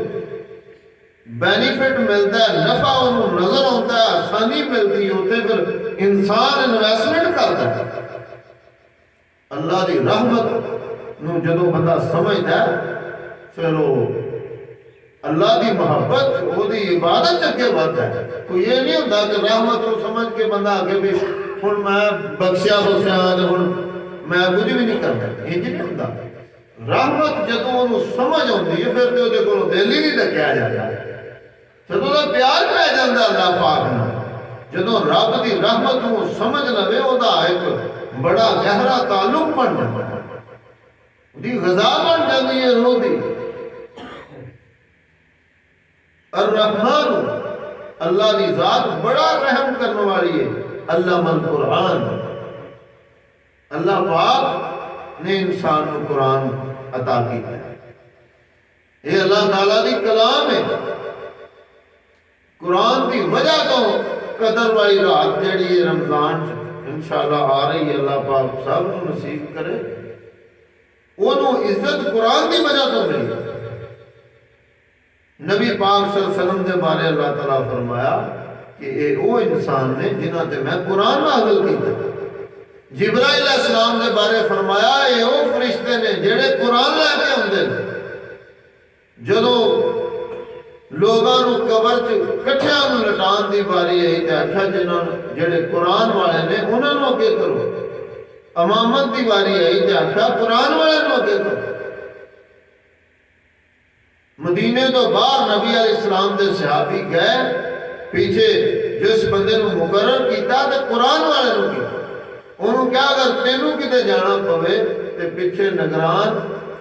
بینیفٹ ملتا ہے، نفع انہوں نظر آتا ہے، آسانی ملتی ہوتے، پھر انسان انویسٹمنٹ کرتا ہے۔ اللہ دی رحمت نو جدو بندہ سمجھتا ہے، پھر وہ اللہ دی محبت، وہ دی عبادت اگے بڑھتا ہے۔ کوئی یہ نہیں ہوتا کہ رحمت کو سمجھ کے بندہ آگے بھی ہن میں بخشیا ہو ہن میں کچھ بھی نہیں کرنا، یہ نہیں ہوتا۔ رحمت جدو انہوں سمجھ ہوتی ہے، پھر تو دے کو دل ہی نہیں ڈکیا جاتا، پھر تو پیار پہ جاتا اللہ پاک نہ۔ جدو رب دی رحمت کو سمجھ لوے، وہ دا ایک بڑا گہرا تعلق بن جاتا ہے، دی غذا بن جاتی ہے روح دی۔ الرحمن، اللہ دی ذات بڑا رحم کرنے والی ہے۔ علم القرآن، اللہ پاک نے انسان کو قرآن عطا کیا ہے، یہ اللہ تعالیٰ دی کلام ہے۔ قرآن دی وجہ تو قدر والی رات جیڑی رمضان انشاءاللہ آ رہی ہے، اللہ پاک سب کو نصیب کرے، انہوں عزت قرآن دی وجہ تو ملی۔ نبی پاک صلی اللہ علیہ وسلم دے بارے اللہ تعالیٰ فرمایا کہ اے وہ انسان نے جنہاں تے میں قرآن نازل کیتا۔ جبرائیل علیہ السلام دے بارے فرمایا اے وہ فرشتے نے جڑے قرآن لے کے ہوندے نے۔ جدو لوگاں نو قبر چ کٹھیاں نو لٹان دی باری ہے تے آکھیا جنہاں جڑے قرآن والے نے انہاں نو اگے کرو۔ امامت دی باری ہے تے آکھیا قرآن والے نو اگے کرو۔ مدینے تو باہر نبی علیہ السلام دے صحابی گئے، پیچھے جس بندے نو مقرر کیتا تے قرآن والے نو کیتا، انہوں کیا اگر تینوں کتے جانا پوے تے پیچھے نگران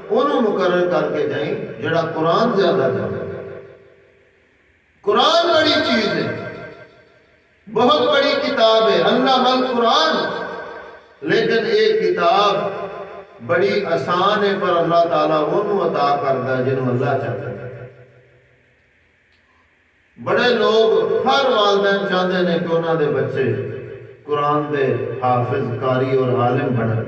انہوں مقرر کر کے جائیں جڑا قرآن زیادہ جانا۔ قرآن بڑی چیز ہے، بہت بڑی کتاب ہے، علم القرآن، لیکن ایک کتاب بڑی آسان ہے، پر اللہ تعالیٰ انہوں عطا کرتا ہے جنہوں اللہ چاہتا ہے۔ بڑے لوگ ہر والدین چاہتے ہیں کہ انہوں دے بچے قرآن دے حافظ، قاری اور عالم بنے،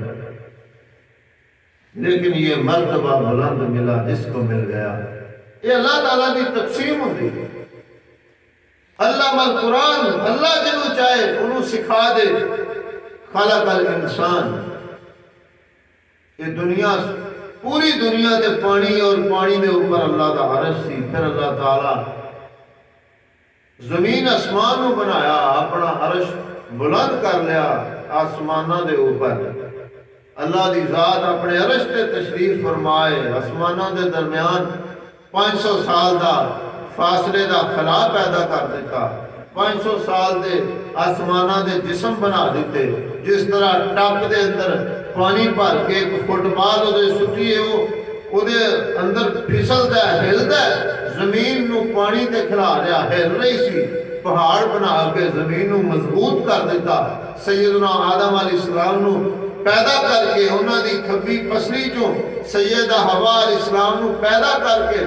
لیکن یہ مرتبہ بلند ملا جس کو مل گیا، یہ اللہ تعالیٰ کی تقسیم ہوتی ہے۔ علم القرآن، اللہ جنہوں چاہے انہوں سکھا دے۔ خلق الانسان، یہ دنیا پوری دنیا تے پانی اور پانی دے اوپر اللہ دا عرش سی، پھر اللہ تعالیٰ زمین آسمان نو بنایا، اپنا عرش بلند کر لیا آسمانہ دے اوپر۔ اللہ دی ذات اپنے عرش تے تشریف فرمائے، آسمانہ دے درمیان 500 سال دا فاصلے دا خلا پیدا کر دیتا، 500 سال دے آسمانہ دے جسم بنا دیتے، جس طرح ٹپ دے اندر پانی بھر کے ایک فٹ بال وہ سٹی ہے، وہ اندر پھسلتا ہے، ہلتا ہے، زمین نو پانی تے کھلا رہا، ہل رہی سی، پہاڑ بنا کے زمین نو مضبوط کر دیتا۔ سیدنا آدم علیہ السلام نو پیدا کر کے انہاں دی کھبی پسلی چوں سیدہ حوا علیہ السلام نو پیدا کر کے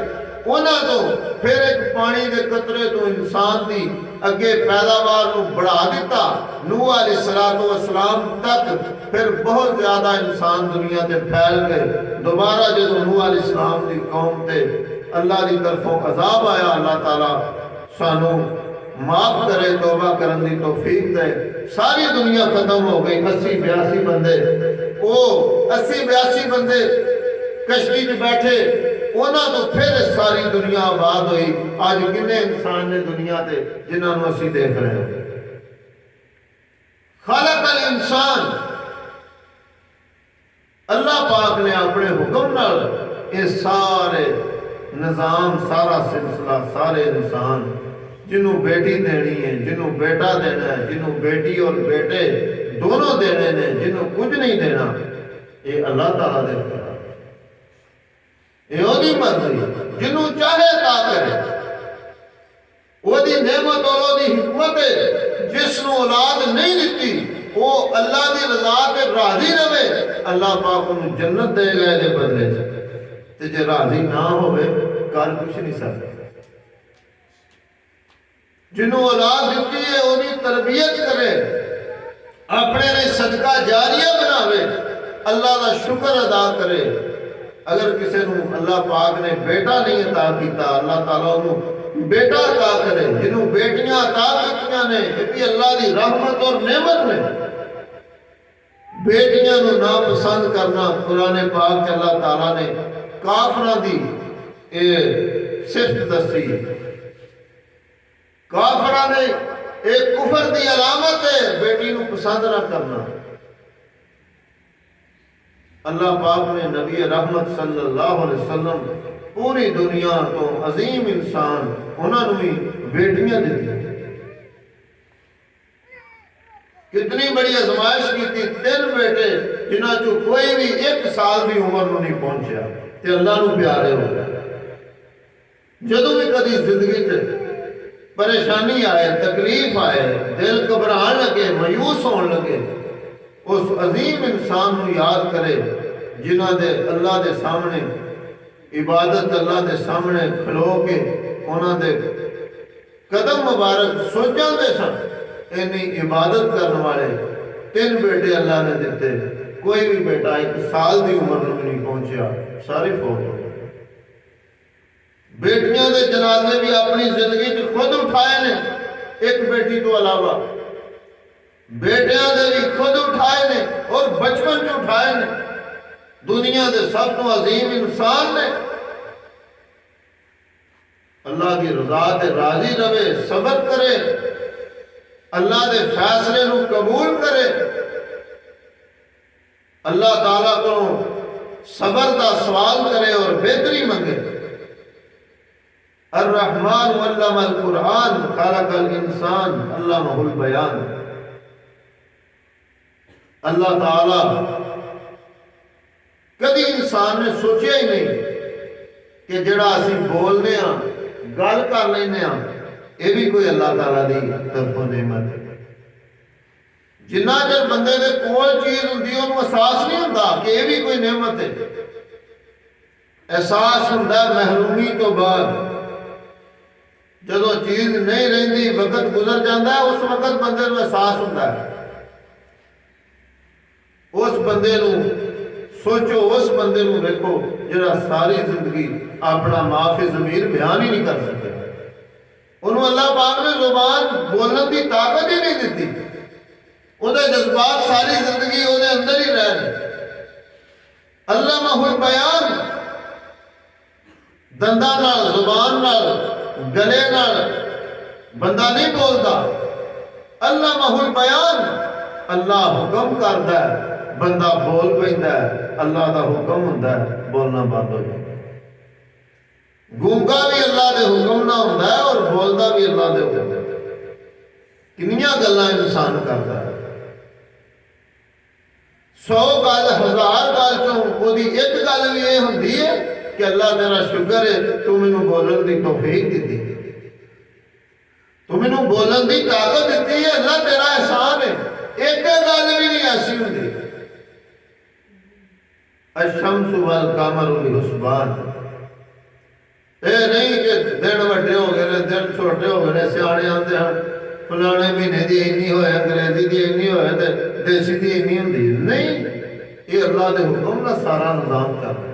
انہاں تو پھر ایک پانی دے قطرے تو انسان دی اگے پیداوار کو بڑھا دیتا، نوح علیہ السلام تک، پھر بہت زیادہ انسان دنیا تے پھیل گئے۔ دوبارہ جب نوح علیہ السلام دی قوم تے اللہ دی طرفوں عذاب آیا، اللہ تعالیٰ سانو معاف کرے، توبہ کرن دی توفیق دے۔ ساری دنیا ختم ہو گئی، 80-82 بندے، وہ 80-82 بندے کشتی میں بیٹھے، انہاں تو پھر ساری دنیا آباد ہوئی۔ آج کنے انسان نے دنیا تے جنہاں نوں اسی دیکھ رہے ہیں۔ خالق الانسان اللہ پاک نے اپنے حکم نال یہ سارے نظام، سارا سلسلہ، سارے انسان، جنہوں بیٹی دینی ہے، جنہوں بیٹا دینا ہے، جنہوں بیٹی اور بیٹے دونوں دینے نے، جنہوں کچھ نہیں دینا، یہ اللہ تعالیٰ دے کرا، یہ وہی مرضی، جنہوں چاہے تا کرے، وہی نعمت اور وہی حکمت ہے۔ جس نو اولاد نہیں دیتی وہ اللہ دی رضا تے راضی رہے، اللہ پاک انہوں جنت دے گئے دے بدلے تے جے راضی نہ ہوئے کر کچھ نہیں سکتا۔ جنہوں اولاد دیتی ہے انہی تربیت کرے، اپنے نے صدقہ جاریہ بناوے، اللہ دا شکر ادا کرے۔ اگر کسی نو اللہ پاک نے بیٹا نہیں عطا کیتا، اللہ تعالیٰ انہوں بیٹا عطا کرے۔ جنہوں بیٹیاں عطا کیتیاں نے، یہ بھی اللہ دی رحمت اور نعمت نے۔ بیٹیاں نو ناپسند کرنا، قرآن پاک کے اللہ تعالیٰ نے کافرہ دی صفت دسی۔ کافرہ نے ایک کفر دی علامت ہے بیٹی نو پسند نہ کرنا۔ اللہ پاک نے نبی رحمت صلی اللہ علیہ وسلم پوری دنیا تو عظیم انسان انہوں نے بیٹیاں دیتی، کتنی بڑی آزمائش کی تھی۔ 3 بیٹے جنہاں جو کوئی بھی 1 سال بھی عمر نو نہیں پہنچیا تے اللہ نو پیارے ہو گئے۔ جدوں بھی کدی زندگی تے پریشانی آئے، تکلیف آئے، دل گھبران لگے، مایوس ہون لگے، اس عظیم انسان نو یاد کرے جنہاں دے اللہ دے سامنے عبادت، اللہ دے سامنے کھلو کے انہاں دے قدم مبارک سوچاں دے سن۔ اینی عبادت کرنے والے 3 بیٹے اللہ نے دیتے، کوئی بھی بیٹا 1 سال دی عمر نہیں پہنچیا، سارے فوت ہو گئے۔ بیٹیاں دے جنازے بھی اپنی زندگی سے خود اٹھائے نے، ایک بیٹی تو علاوہ بیٹیاں دے بھی خود اٹھائے نے اور بچپن جو اٹھائے نے۔ دنیا دے سب تو عظیم انسان نے، اللہ کی رضا تے راضی رہے، صبر کرے، اللہ دے فیصلے نو قبول کرے، اللہ تعالیٰ کو صبر دا سوال کرے اور بہتری منگے۔ الرحمن علم القرآن خلق الانسان علمہ البیان۔ اللہ تعالیٰ کدی انسان نے سوچیا ہی نہیں کہ جڑا اسی بولنے ہاں، گل کر لینے ہاں، یہ بھی کوئی اللہ تعالیٰ دی طرفوں نعمت ہے۔ جنہ چر بندے دے کول چیز ہوندی ہے انہوں احساس نہیں ہوتا کہ یہ بھی کوئی نعمت ہے۔ احساس ہوتا ہے محرومی تو بعد، جدو چیز نہیں رہندی، وقت گزر جاتا ہے، اس وقت بندے نو احساس ہوتا ہے۔ اس بندے نو سوچو، اس بندے نو دیکھو جڑا ساری زندگی اپنا معافی ضمیر بیان ہی نہیں کر سکے، انہوں اللہ پاک نے زبان بولنے کی طاقت ہی نہیں دیتی، انہیں جذبات ساری زندگی انہیں اندر ہی رہے۔ علمہ البیان، دنداں نال، زبان نال، گلے نال بندہ نہیں بولتا۔ علمہ البیان، اللہ حکم کرتا ہے، بندہ بول پیندا ہے، اللہ دا حکم ہوندا ہے، بولنا بند ہو جائے۔ گونگا بھی اللہ دے حکم نہ ہوندا ہے اور بولدا بھی اللہ دے حکم ہے۔ کنیاں گلاں انسان کرتا ہے، 100 گل 1000 گل چوں وہی ایک گل بھی یہ ہوندی ہے کہ اللہ تیرا شکر ہے تو مینوں بولن دی توفیق دیتی، تو مینوں بولن دی طاقت دیتی ہے، اللہ تیرا احسان ہے۔ ایک گل بھی نہیں ایسی ہوندی۔ الشمس والقمر بحسبان، اے نہیں کہ دن وڈے ہو گئے، دن چھوٹے ہو گئے، سیانے آتے ہیں فلانے مہینے دی اینی ہوئے، انگریزی دی اینی ہوئے تے دیسی دی اینی ہوندی نہیں، یہ اللہ دے حکم نہ سارا نظام کر رہا ہے۔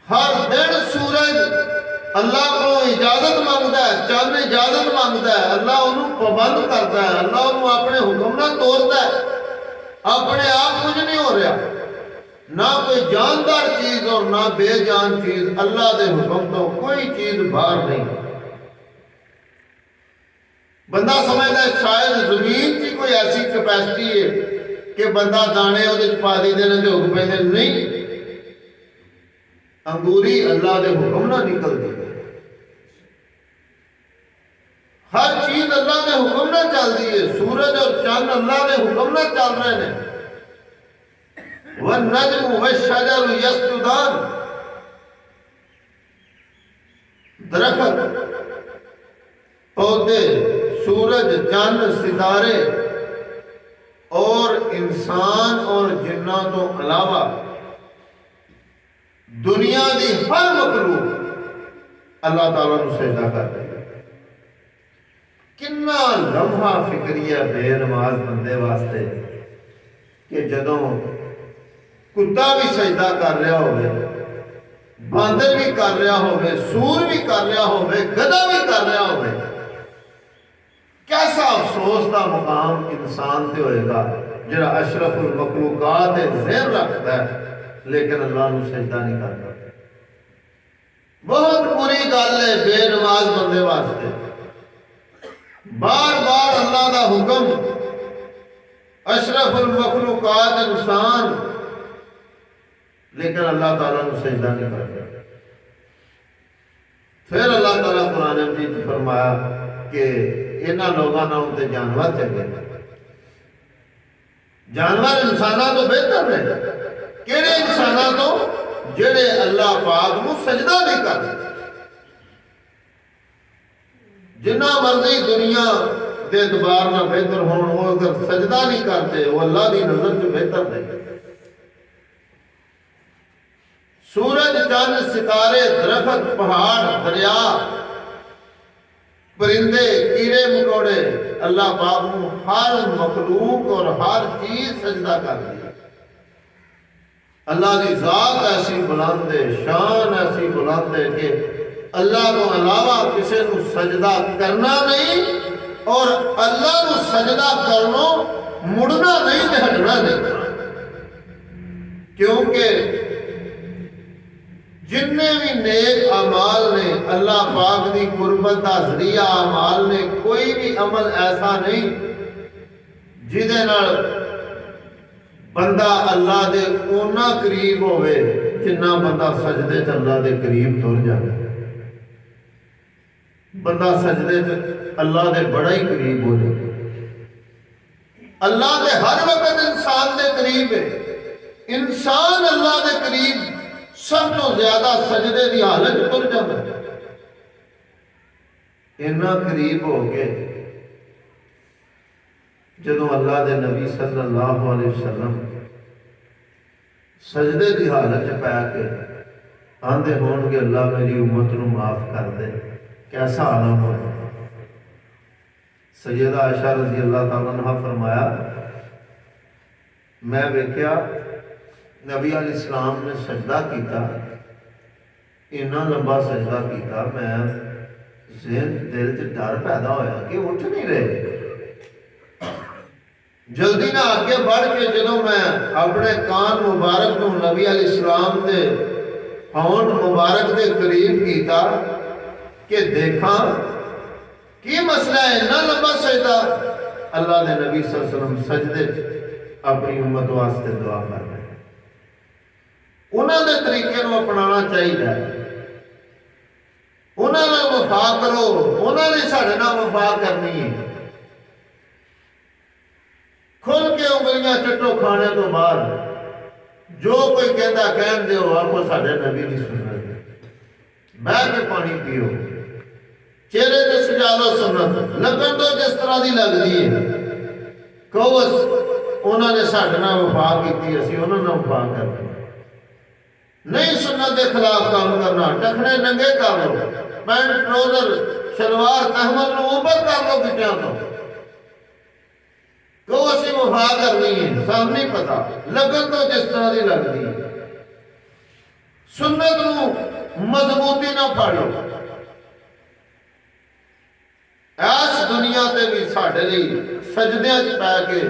ہر دن سورج اللہ کو اجازت مانگتا ہے، چند اجازت مانگتا ہے، اللہ انہوں پابند کرتا ہے، اللہ انہوں اپنے حکم نہ توڑتا ہے۔ اپنے آپ کچھ نہیں ہو رہا، نہ کوئی جاندار چیز اور نہ بے جان چیز، اللہ دے حکم تو کوئی چیز باہر نہیں۔ بندہ سمجھتا ہے شاید زمین کی کوئی ایسی کیپیسٹی ہے کہ بندہ دانے وہ پا دی دینے دے حکم پہ نہیں، انگوری اللہ دے حکم نہ نکلتی، ہر چیز اللہ دے حکم نہ چلتی ہے۔ سورج اور چاند اللہ دے حکم نہ چل رہے ہیں۔ وَالنَّجْمُ وَالشَّجَرُ يَسْجُدَانِ، درخت، پودے، سورج، چاند، ستارے اور انسان اور جناتوں علاوہ دنیا دی ہر مخلوق اللہ تعالیٰ نے سجدہ کر دیا۔ کنا لمحہ فکریہ بے نماز بندے واسطے کہ جدوں کتا بھی سجدہ کر رہا ہوئے، باندر بھی کر رہا ہوئے، سور بھی کر رہا ہوئے، گدھا بھی کر رہا ہوئے، کیسا افسوس دا مقام انسان تے ہوئے گا جڑا اشرف المخلوقات ذہن رکھتا ہے لیکن اللہ نو سجدہ نہیں کرتا۔ بہت بری گل ہے بے نماز بندے واسطے، بار بار اللہ دا حکم، اشرف المخلوقات انسان، لیکن اللہ تعالیٰ نے سجدہ نہیں کرتا۔ پھر اللہ تعالیٰ قرآن مجید فرمایا کہ انہاں لوگاں نال تے جانور چنگے، جانور انساناں تو بہتر ہے۔ کہڑے انساناں تو؟ جڑے اللہ پاک نو سجدہ نہیں کرتے۔ جنہ مرضی دنیا دے اعتبار نہ بہتر ہون، وہ اگر سجدہ نہیں کرتے وہ اللہ دی نظر سے بہتر نہیں۔ سورج، چاند، ستارے، درخت، پہاڑ، دریا، پرندے، کیڑے مکوڑے، اللہ پاک نو ہر مخلوق اور ہر چیز سجدہ کر دیا۔ اللہ کی ذات ایسی بلند ہے، شان ایسی بلند ہے کہ اللہ کو علاوہ کسی کو سجدہ کرنا نہیں، اور اللہ کو سجدہ کرنا مڑنا نہیں تے ہٹنا نہیں، کیونکہ جننے بھی نیک اعمال نے اللہ پاک دی قربت دا ذریعہ اعمال نے، کوئی بھی عمل ایسا نہیں جہدے نال بندہ اللہ دے اونا قریب ہوئے جنہ بندہ سجدے چ اللہ دے قریب تر جائے۔ بندہ سجدے چ اللہ دے بڑا ہی قریب ہو جائے۔ اللہ دے ہر وقت انسان دے قریب ہے، انسان اللہ دے قریب سب تو زیادہ سجدے دی حالت تر جاتا ہے۔ اتنا قریب ہو کے جدوں اللہ دے نبی صلی اللہ علیہ وسلم سجدے دی حالت پہ کے آندے ہون گے اللہ میری امت نو معاف کر دے، کیسا عالم ہو۔ سیدہ عائشہ رضی اللہ تعالیٰ عنہ فرمایا، میں ویکھیا نبی علیہ السلام نے سجدہ کیتا، اتنا لمبا سجدہ کیتا، میں ذہن دل سے ڈر پیدا ہویا کہ اٹھ نہیں رہے۔ جلدی نہ آگے بڑھ کے جدوں میں اپنے کان مبارک کو نبی علیہ السلام دے ہونٹ مبارک دے قریب کیتا کہ دیکھا کی مسئلہ ہے، اتنا لمبا سجدہ۔ اللہ دے نبی صلی اللہ علیہ وسلم سجدے اپنی امت واسطے دعا کر رہے ہیں۔ انہوں نے طریقے نو اپنانا چاہیے، انہوں نے وفا کرو، انہوں نے ساڑھے نہ وفا کرنی ہے۔ کھل کے انگلیاں چٹو کھانے تو بعد جو کوئی کہندا کہن دیو، آپ کو ساڑھے نبی نہیں سننا دے، بہ کے پانی پیو، چہرے تے سجا لو سنت، لگن تو جس طرح دی لگ دی ہے، کہو انہوں نے ساڑھے نہ وفا کی، اسی انہوں نے وفا کرنا نہیں، سنت کے خلاف کام کرنا، ٹکنے ننگے کر لو، پینٹ ٹروزر شلوار تحمل نو اوپر کر لو گٹیاں تو، کہو اسی وفا کرنی ہے، سامنے پتا لگن تو جس طرح دی لگ دی۔ سنت نو مضبوطی نہ پھڑ لو. اس دنیا تے بھی ساڈے لئی سجدیاں چ پے کے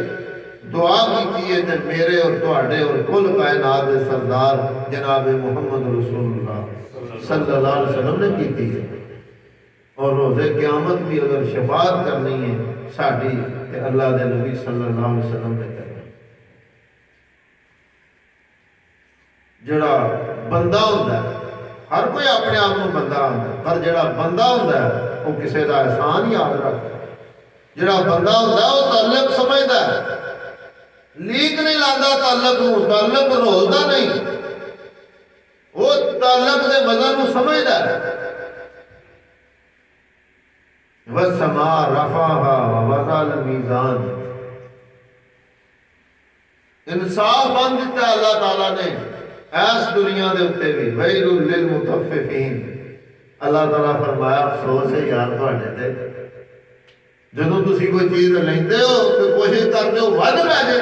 دعا کیتی ہے تے میرے اور تواڈے اور کل کائنات دے سردار جناب محمد رسول اللہ صلی اللہ علیہ وسلم نے کیتی ہے. اور روز قیامت بھی اگر شفاعت کرنی ہے ساڈی تے اللہ دے نبی صلی اللہ علیہ وسلم نے کرنی. جڑا بندہ ہوندا ہے ہر کوئی اپنے آپ کو بندہ ہوندا ہے، پر جڑا بندہ ہوندا ہے وہ کسی دا احسان یاد رکھتا ہے. جڑا بندہ ہوندا ہے وہ تعلق سمجھدا ہے، لیک نہیں لاندا تعلق نو، تعلق رولدا نہیں، وہ تعلق دے وزن نو سمجھدا ہے. والسماء رفعها ووضع الميزان. انصاف بند دیتا اللہ تعالیٰ نے اس دنیا دے اتے بھی. ویل للمطففین. اللہ تعالیٰ فرمایا افسوس ہے یار تواڈے تے جدوں تسی کوئی چیز لیندے ہو تو کوشش کرتے ہو ود پے جائے،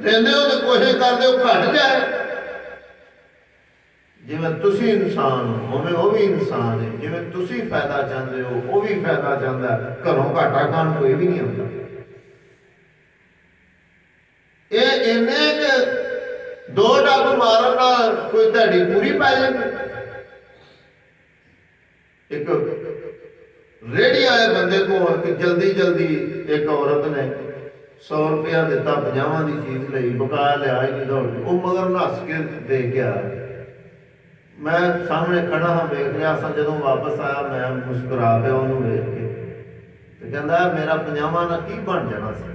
دیندے ہو تو کوشش کرتے ہو گھٹ جائے. جویں تسی انسان ہو اوویں وہ بھی انسان ہے. جویں تسی فائدہ چاہتے ہو وہ بھی فائدہ چاہتا ہے. گھروں گھاٹا کھان کوئی بھی نہیں ہوتا. یہ اینے کہ دو ڈب مارن نال کوئی تہاڈی پوری پی جائے. ایک ریڑھی والے بندے کو جلدی جلدی ایک عورت نے 100 روپیہ دیتا 50 دی چیز لئی، بقایا لیا ہی نہیں دوڑ. وہ مگر نس کے دے گیا. میں سامنے کھڑا ہاں دیکھ رہا سا. جدوں واپس آیا میں مسکرا پیا انہوں ویکھ کے تے کہندا میرا 50 نہ کی بن جانا سی.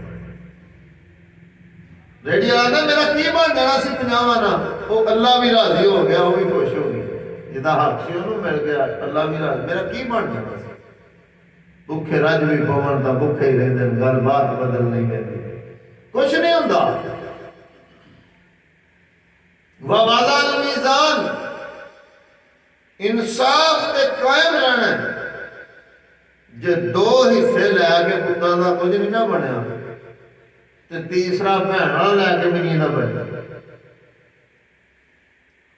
ریڈی آنا میرا کی بن جانا سی 50 نہ. وہ اللہ بھی راضی ہو گیا، وہ بھی خوش ہو گئی. جدا حق سی انہوں مل گیا، اللہ بھی راضی. میرا کی بن جانا سی. بھوکے رج بھی پون تا بھوکے ہی رہندے، گل بات بدل نہیں پہندی، کچھ نہیں ہوندا. ووضع المیزان. انصاف تے قائم رہنا. جے 2 حصے لے کے پتاں دا کچھ نہیں نہ بنیا تے تیسرا بہناں لے کے بھی نہیں نہ بنیا.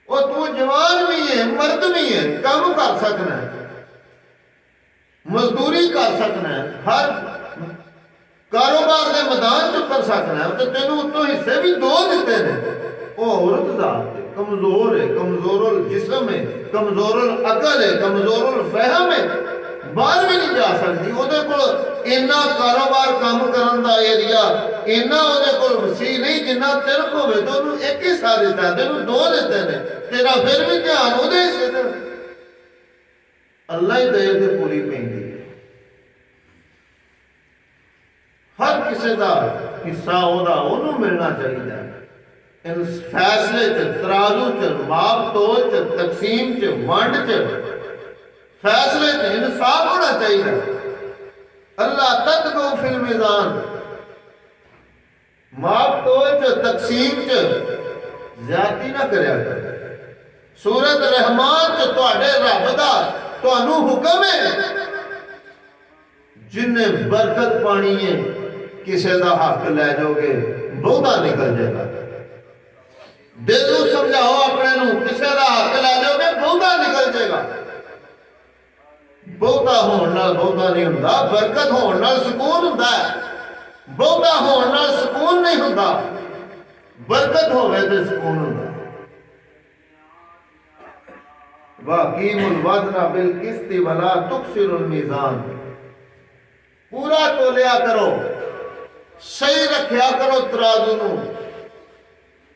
وہ تو جوان بھی ہے، مرد بھی ہے، کام کر سکنا ہے، مزدوری کر سکنا ہے، ہر کاروبار دے میدان چ کر سکنا ہے. تے تینوں اتوں حصے بھی 2 دیتے ہیں. وہ عورت ذات ہے، کمزور ہے، کمزور الجسم ہے، کمزور العقل ہے، کمزور الفہم ہے، باہر بھی نہیں جا سکتی. وہ اینا کاروبار کام کرن دا ایریا اینا وہ وسیع نہیں جنہ تیرے کو ہوئے تو انہوں ایک ہی سا دیتا ہے، تینوں 2 دیتے ہیں. تیرا پھر بھی دھیان وہ دے سے اللہ ہی دے کے پوری پہنی ہے. ہر کسی دا حصہ انہوں ملنا چاہیے. ان فیصلے چ ترازو چ ماپ تول چ تقسیم چ ونڈ چ فیصلے چ انصاف ہونا چاہیے. اللہ تطغوا فی المیزان. ماپ تول چ تقسیم چ زیادتی نہ کریا کرے. سورۃ رحمان چ تواڈے رب دا تانوں حکم ہے جن نے برکت پانی ہے کسی دا حق لے جاؤ گے بہتا نکل جائے گا. دل کو سمجھاؤ اپنے نو کسی دا حق لے جاؤ گے بہتا نکل جائے گا. بہتا ہون نال بہتا نہیں ہوندا. برکت ہون نال سکون ہوندا ہے. بہتا ہون نال سکون نہیں ہوندا. برکت ہوے تے سکون ہوندا. وَأَقِیمُوا الْوَزْنَ بِالْقِسْطِ وَلَا تُخْسِرُوا الْمِیزَانَ. پورا تولیا کرو، صحیح رکھیا کرو ترازو نو،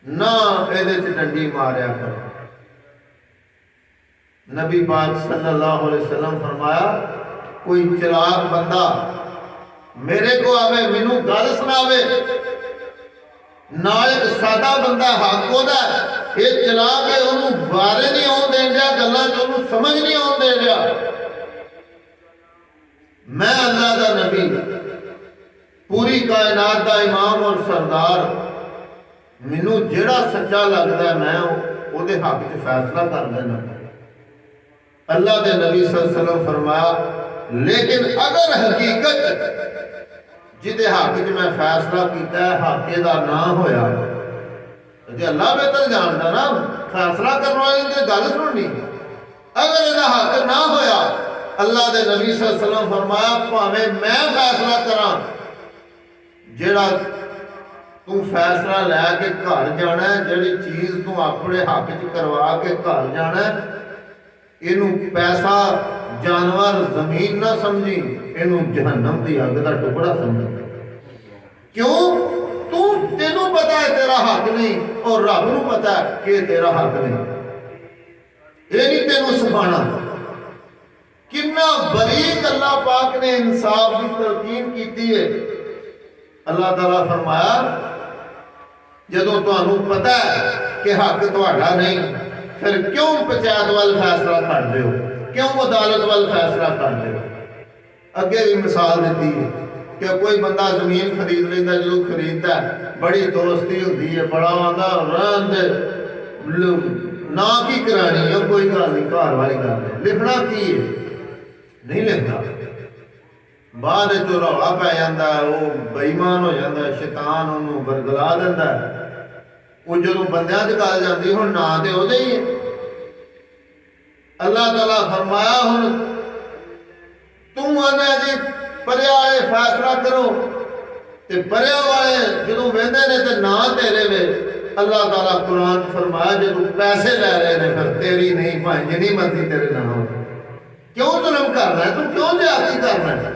نہ ایدے چ ڈنڈی ماریا کرو. نبی پاک صلی اللہ علیہ وسلم فرمایا کوئی چلاک بندہ میرے کو آوے مینو گل سناوے، نال ایک سادہ بندہ حق ہوتا ہے، یہ چلاک ہے انہوں بارے نہیں آن دین دیا، گلاں چ انہوں سمجھ نہیں آن دین دیا. میں اللہ دا نبی پوری کائنات دا امام اور سردار، مینو جڑا سچا لگتا ہے میں وہ دے حق چ فیصلہ کر دینا. اللہ دے نبی صلی اللہ علیہ وسلم فرمایا لیکن اگر حقیقت جدے حق چ میں فیصلہ کیتا ہے حق دا نہ ہویا جی اللہ بہتر جانتا نا، فیصلہ کرنے والے نے گل سننی۔ اگر یہ حق نہ ہویا، اللہ دے نبی صلی اللہ علیہ وسلم فرمایا پاویں میں فیصلہ کراں، جیڑا تو فیصلہ لے کے گھر جانا ہے، جڑی چیز تو اپنے حق چ کروا کے گھر جانا ہے، اینو پیسہ جانور زمین نہ سمجھی، اینو جہنم دی اگ دا ٹکڑا سمجھ۔ کیوں؟ تینوں پتا ہے تیرا حق نہیں، اور رب نو پتا ہے کہ تیرا حق نہیں، یہ نہیں تینوں سکھانا۔ کتنا بریک اللہ پاک نے انصاف کی تلقین کی ہے۔ اللہ تعالیٰ فرمایا جدو تمہیں پتا ہے کہ حق تہاڈا نہیں، پھر کیوں پنچایت وال فیصلہ کرتے ہو، کیوں عدالت وال فیصلہ کرتے ہو؟ اگے بھی مثال دیتی ہے کہ کوئی بندہ زمین خرید لینا، جدو خریدتا ہے بڑی دوستی ہوتی ہے، بڑا آندا رہن دے نہ کی کرانی ہے، کوئی گل نہیں، گھر والی گل ہے، لکھنا کی ہے نہیں لکھنا، بعد جو رولا پی جاتا ہے، وہ بےمان ہو جاتا ہے، شیطان انہوں برگلا دینا ہے، وہ جدو بندیاں چ گل جاتی ہوں نہ تو وہ ہی ہے۔ اللہ تعالیٰ فرمایا ہوں تم آنے جی پریا والے فیصلہ کرو، تے پریا والے جدو وہدے نے تے نہ تیرے وے۔ اللہ تعالیٰ قرآن فرمایا جدو پیسے لے رہے نے پھر تیری نہیں، بھائی جنی مرضی تیرے نہ ہو، کیوں ظلم کرنا ہے، تو کیوں زیادتی کرنا ہے؟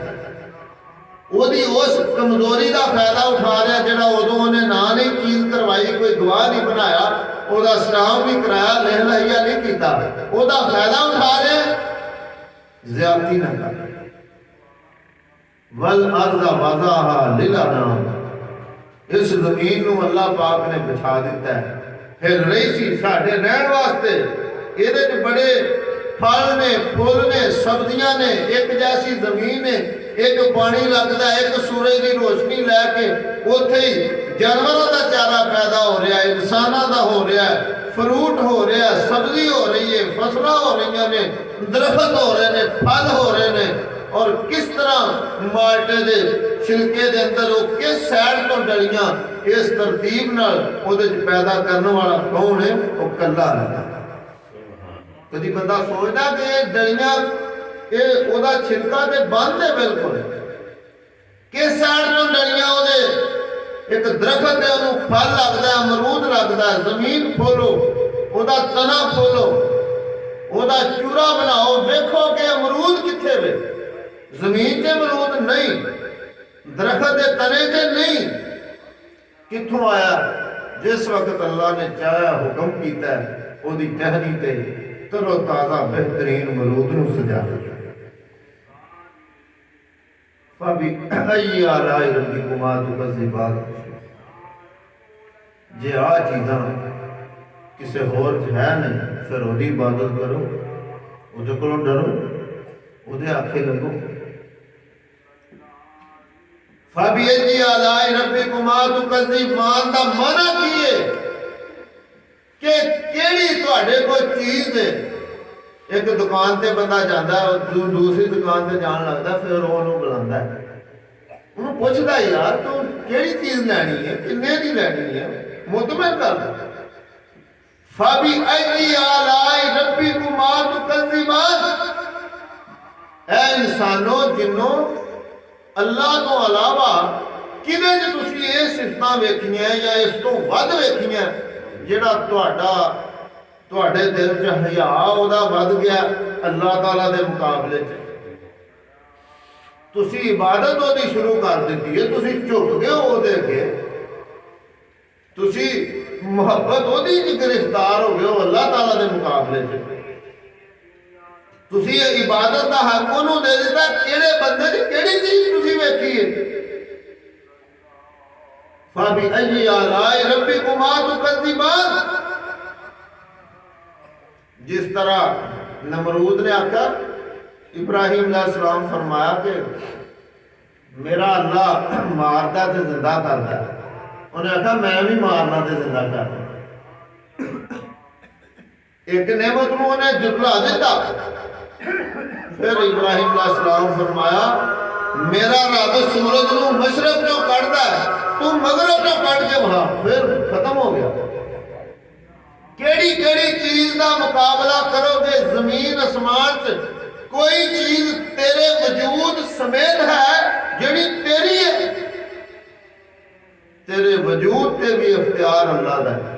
وہ اس کمزوری کا فائدہ اٹھا رہا جڑا ادو انہیں نہ نہیں چیز کروائی، کوئی گواہ نہیں بنایا، وہ اسٹامپ بھی کرایا، لکھ لائیا نہیں کیتا، وہ فائدہ اٹھا رہے، زیادتی نہ کر۔ وَالْأَرْضَ وَضَعَهَا لِلْأَنَامِ، اس زمین نو اللہ پاک نے بچھا دیتا ہے، پھر رہی سی ساڈے رہن واسطے، یہ بڑے پھل نے، پھول نے، سبزیاں نے، ایک جیسی زمین ہے، ایک پانی لگتا ہے، ایک سورج کی روشنی لے کے اوتھے ہی جانوروں کا چارہ پیدا ہو رہا ہے، انسانوں کا ہو رہا ہے، فروٹ ہو رہا ہے، سبزی ہو رہی ہے، فصلیں ہو رہی ہیں، درخت ہو رہے ہیں، پھل ہو رہے ہیں، اور کس طرح مالٹے دے چھلکے دے اندر وہ کس سائڈ تو ڈلیاں اس ترتیب نال وہ پیدا کرنے والا کون ہے؟ وہ کلا رہتا ہے۔ کدی بندہ سوچدا کہ ڈلیاں یہ وہ چھلکا تے بند ہے بالکل، کس سائڈ تو ڈلیاں وہ ایک درخت ہے، انہوں پھل لگتا ہے، امرود لگتا ہے، زمین کھولو وہ تنا کھولو، وہ چورا بناؤ، دیکھو کہ امرود کتنے وے، زمین سے امرود نہیں، درخت کے تنے سے نہیں، کتوں آیا؟ جس وقت اللہ نے چاہیا حکم کیتا ہے وہ ٹہنی تے ترو تازہ بہترین امرود نو سجا دیا۔ فَبِأَيِّ آلَاءِ رَبِّكُمَا تُكَذِّبَانِ، جے آ چیزاں کسے ہور ہے نہیں، پھر وہ عبادت کرو، وہ کو ڈرو، وہ آنکھیں لگو۔ فَبِأَيِّ آلَاءِ رَبِّكُمَا تُكَذِّبَانِ دا معنی کیے کہ کیڑی تواڈے کوئی چیز ہے، ایک دکان تے بندہ جاندا ہے، دوسری دکان تے جان لگتا، پھر وہ بلاندا ہے، انہوں پوچھتا ہے یار تو کیڑی چیز لینی ہے، کنے دی لینی ہے، مطمئن کر دو۔ فَبِأَيِّ آلَاءِ رَبِّكُمَا تُكَذِّبَانِ، اے انسانوں جنوں اللہ تو علاوہ کدے جو تسی یہ صفتاں ویکھیاں یا اس تو ود ویکھیاں جڑا تواڈے دل چ حیا اودا ود گیا اللہ تعالیٰ دے مقابلے چ، تسی عبادت او دی شروع کر دیتی ہے، تسی جھک گئے او دے اگے، تسی محبت او دی گرفتار ہو گئے ہو اللہ تعالیٰ دے مقابلے چ، تسی عبادت دا حق انہوں دے دیتا، کیڑے بندے دی کیڑی چیز تسی ویکھی ہے؟ فَبِأَيِّ آلَاءِ رَبِّكُمَا تُكَذِّبَانِ، جس طرح نمرود نے آکھا، ابراہیم علیہ السلام فرمایا کہ میرا اللہ ماردا تے زندہ کردا ہے، انہیں آکھا میں بھی مارنا تے زندہ کرنا، ایک نعمت نو انہیں جھٹلا دیتا۔ پھر ابراہیم علیہ السلام فرمایا میرا رب سورج نو مشرق جو کٹدا ہے، تو مغرب جو کٹ کے وہاں، پھر ختم ہو گیا، ਕਿਹੜੀ ਕਿਹੜੀ ਚੀਜ਼ ਦਾ ਮੁਕਾਬਲਾ ਕਰੋਗੇ। ਜ਼ਮੀਨ ਅਸਮਾਨ 'ਚ ਕੋਈ ਚੀਜ਼ ਤੇਰੇ ਵਜੂਦ ਸਮੇਤ ਹੈ ਜਿਹੜੀ ਤੇਰੀ ਹੈ। ਤੇਰੇ ਵਜੂਦ ਤੇ ਵੀ ਇਖਤਿਆਰ ਅੱਲਾਹ ਦਾ ਹੈ।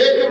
1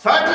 60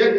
1